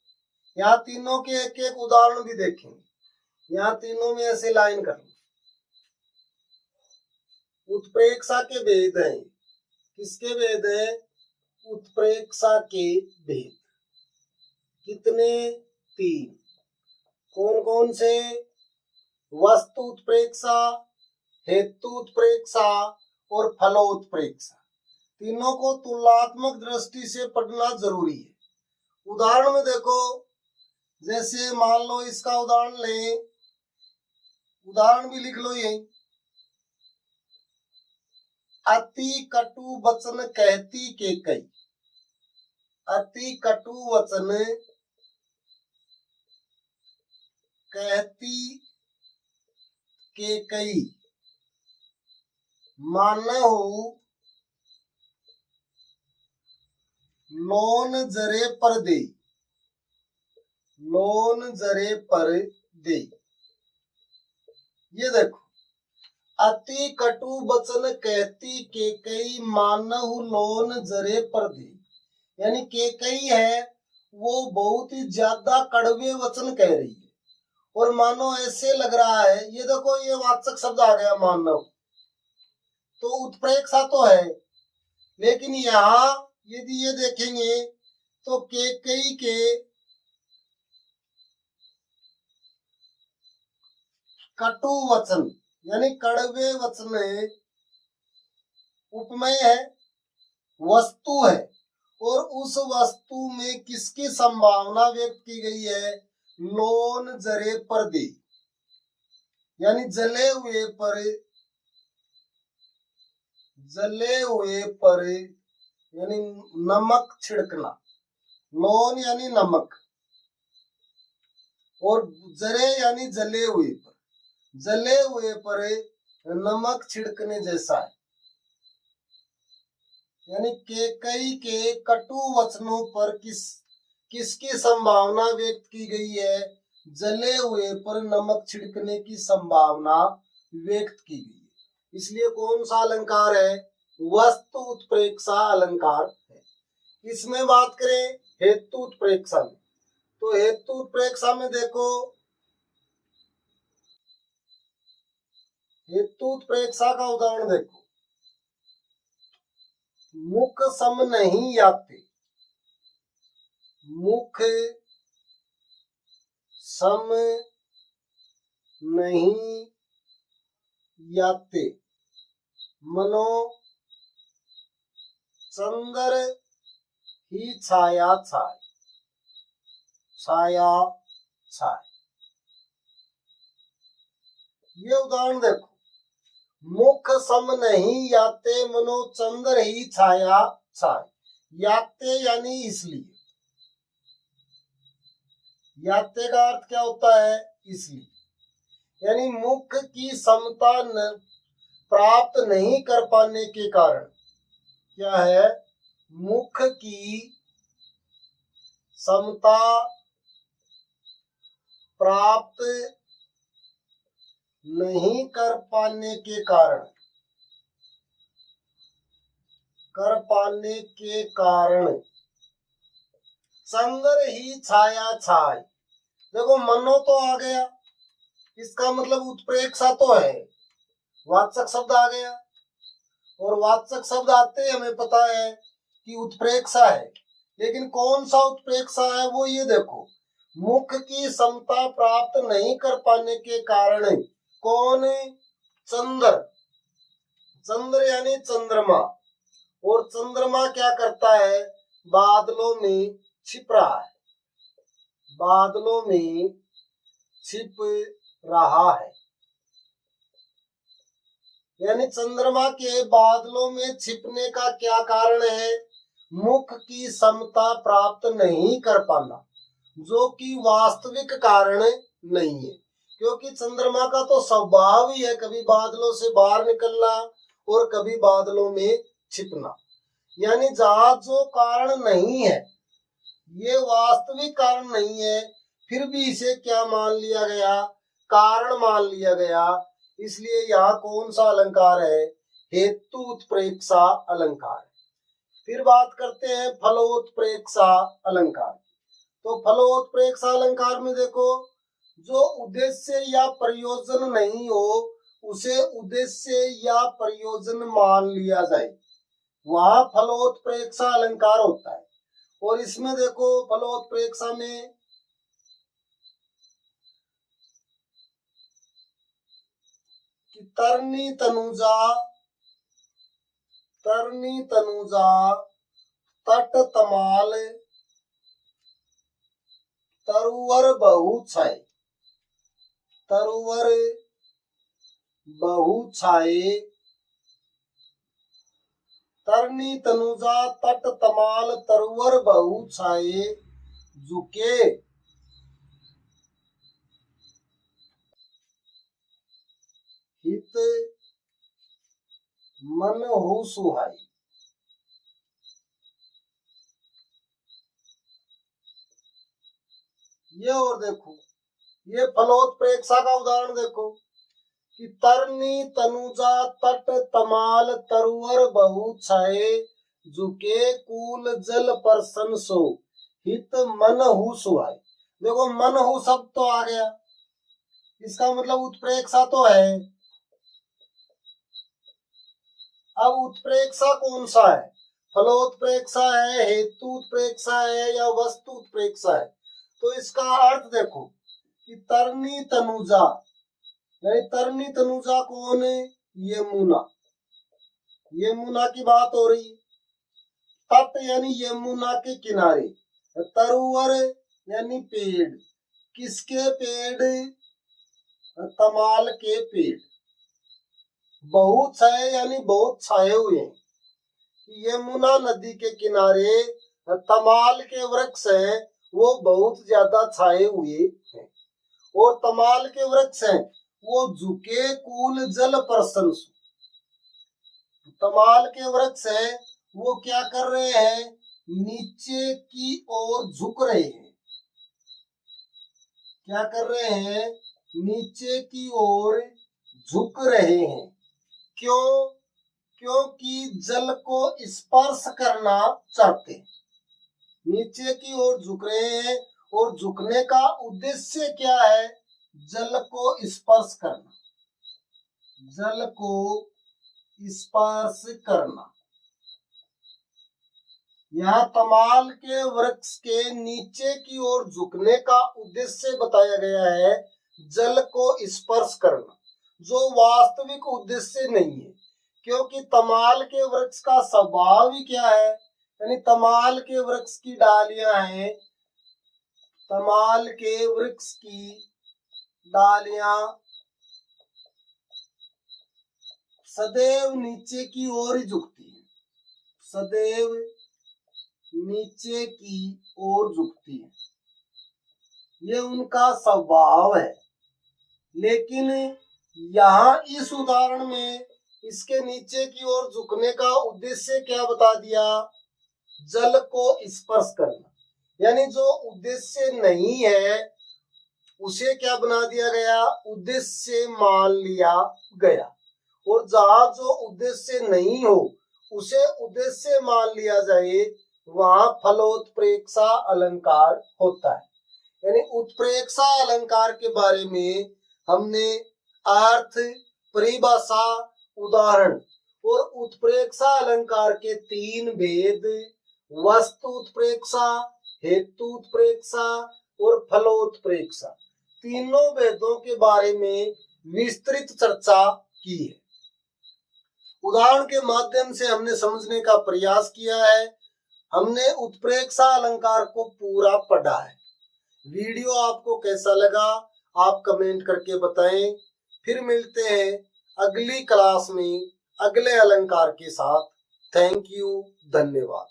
यहाँ तीनों के एक एक उदाहरण भी देखेंगे। यहाँ तीनों में ऐसे लाइन कर लो, उत्प्रेक्षा के भेद हैं। किसके भेद है, उत्प्रेक्षा के भेद। कितने, 3। कौन कौन से, वस्तु उत्प्रेक्षा, हेतु उत्प्रेक्षा और फलोत्प्रेक्षा। तीनों को तुलनात्मक दृष्टि से पढ़ना जरूरी है। उदाहरण में देखो, जैसे मान लो इसका उदाहरण लें, उदाहरण भी लिख लो यही, अति कटु वचन कहती के कई, अति कटु वचन कहती के कई, मानहु लोन जरे पर दे, लोन जरे पर दे। ये देखो, अति कटु वचन कहती के कई, मानहु लोन जरे पर दे, यानी के कई है वो बहुत ही ज्यादा कड़वे वचन कह रही है, और मानो ऐसे लग रहा है, ये देखो ये वाचक शब्द आ गया मानव, तो उत्प्रेक्षा तो है, लेकिन यहाँ यदि ये देखेंगे तो केकई के कटु वचन यानी कड़वे वचन उपमेय है, वस्तु है, और उस वस्तु में किसकी संभावना व्यक्त की गई है? लोन जरे पर दे, यानी जले हुए पर यानी नमक छिड़कना, लोन यानी नमक, और जरे यानी जले हुए पर नमक छिड़कने जैसा है। यानी कई के कटु वचनों पर किसकी संभावना व्यक्त की गई है? जले हुए पर नमक छिड़कने की संभावना व्यक्त की गई है। इसलिए कौन सा अलंकार है? वस्तु उत्प्रेक्षा अलंकार है। इसमें बात करें हेतु उत्प्रेक्षा में, तो हेतु उत्प्रेक्षा में देखो, हेतु उत्प्रेक्षा का उदाहरण देखो, मुख सम नहीं याते, मुख सम नहीं याते, मनो चंदर ही छाया छाय, छाया छाय। ये उदाहरण देखो, मुख सम नहीं याते मनो चंदर ही छाया छाय। याते यानी इसलिए, याते का अर्थ क्या होता है? इसलिए, यानी मुख की समता प्राप्त नहीं कर पाने के कारण, क्या है? मुख की समता प्राप्त नहीं कर पाने के कारण चंद्र ही छाया छाय। देखो मनो तो आ गया, इसका मतलब उत्प्रेक्षा तो है, वाचक शब्द आ गया, और वाचक शब्द आते ही हमें पता है कि उत्प्रेक्षा है, लेकिन कौन सा उत्प्रेक्षा है वो ये देखो, मुख की समता प्राप्त नहीं कर पाने के कारण कौन? चंद्र, चंद्र यानी चंद्रमा, और चंद्रमा क्या करता है? बादलों में छिप रहा है, बादलों में छिप रहा है। यानी चंद्रमा के बादलों में छिपने का क्या कारण है? मुख की समता प्राप्त नहीं कर पाना, जो कि वास्तविक कारण नहीं है, क्योंकि चंद्रमा का तो स्वभाव ही है कभी बादलों से बाहर निकलना और कभी बादलों में छिपना। यानी जहां जो कारण नहीं है, ये वास्तविक कारण नहीं है, फिर भी इसे क्या मान लिया गया? कारण मान लिया गया। इसलिए यहाँ कौन सा अलंकार है? हेतु उत्प्रेक्षा अलंकार। फिर बात करते हैं फलोत्प्रेक्षा अलंकार। तो फलोत्प्रेक्षा अलंकार में देखो, जो उद्देश्य या प्रयोजन नहीं हो उसे उद्देश्य या प्रयोजन मान लिया जाए, वह फलोत्प्रेक्षा अलंकार होता है। और इसमें देखो फलोत्प्रेक्षा में तरनी तनुजा तट तमाल तरुवर बहु छाए, तरुवर बहु छाए, तरनी तनुजा तट तमाल तरुवर बहु छाए, झुके हित मन हो सुहाई। ये और देखो, ये फलोत्प्रेक्षा का उदाहरण देखो कि तरनी तनुजा तट तमाल तरुवर बहु छाए, झुके कूल जल पर सन सो, हित मनहु सुहाई। देखो मनहु शब्द तो आ गया, इसका मतलब उत्प्रेक्षा तो है। अब उत्प्रेक्षा कौन सा है? फलोत्प्रेक्षा है, हेतु उत्प्रेक्षा है या वस्तु उत्प्रेक्षा है? तो इसका अर्थ देखो कि तरनी तनुजा, यानी तरनी तनुजा कौन है? यमुना, यमुना की बात हो रही है। तट यानी यमुना के किनारे, तरुवर यानी पेड़, किसके पेड़? तमाल के पेड़। बहुत छाए यानी बहुत छाए हुए हैं। यमुना नदी के किनारे तमाल के वृक्ष हैं, वो बहुत ज्यादा छाए हुए हैं। और तमाल के वृक्ष हैं वो झुके कूल जल प्रशंसु। तमाल के वृक्ष हैं वो क्या कर रहे हैं? नीचे की ओर झुक रहे हैं। क्या कर रहे हैं? नीचे की ओर झुक रहे हैं। क्यों? क्योंकि जल को स्पर्श करना चाहते हैं। नीचे की ओर झुक रहे हैं और झुकने का उद्देश्य क्या है? जल को स्पर्श करना, जल को स्पर्श करना। यहाँ तमाल के वृक्ष के नीचे की ओर झुकने का उद्देश्य बताया गया है जल को स्पर्श करना, जो वास्तविक उद्देश्य नहीं है। क्योंकि तमाल के वृक्ष का स्वभाव ही क्या है? यानी तमाल के वृक्ष की डालियां हैं, तमाल के वृक्ष की डालियां सदैव नीचे की ओर ही झुकती है, सदैव नीचे की ओर झुकती है। ये उनका स्वभाव है। लेकिन यहाँ इस उदाहरण में इसके नीचे की ओर झुकने का उद्देश्य क्या बता दिया? जल को स्पर्श करना। यानी जो उद्देश्य नहीं है उसे क्या बना दिया गया? उद्देश्य मान लिया गया। और जहां जो उद्देश्य नहीं हो उसे उद्देश्य मान लिया जाए, वहां फलोत्प्रेक्षा अलंकार होता है। यानी उत्प्रेक्षा अलंकार के बारे में हमने अर्थ, परिभाषा, उदाहरण और उत्प्रेक्षा अलंकार के 3 भेद, वस्तु उत्प्रेक्षा, हेतु उत्प्रेक्षा और फलोत्प्रेक्षा, तीनों भेदों के बारे में विस्तृत चर्चा की है। उदाहरण के माध्यम से हमने समझने का प्रयास किया है। हमने उत्प्रेक्षा अलंकार को पूरा पढ़ा है। वीडियो आपको कैसा लगा आप कमेंट करके बताएं। फिर मिलते हैं अगली क्लास में अगले अलंकार के साथ। थैंक यू, धन्यवाद।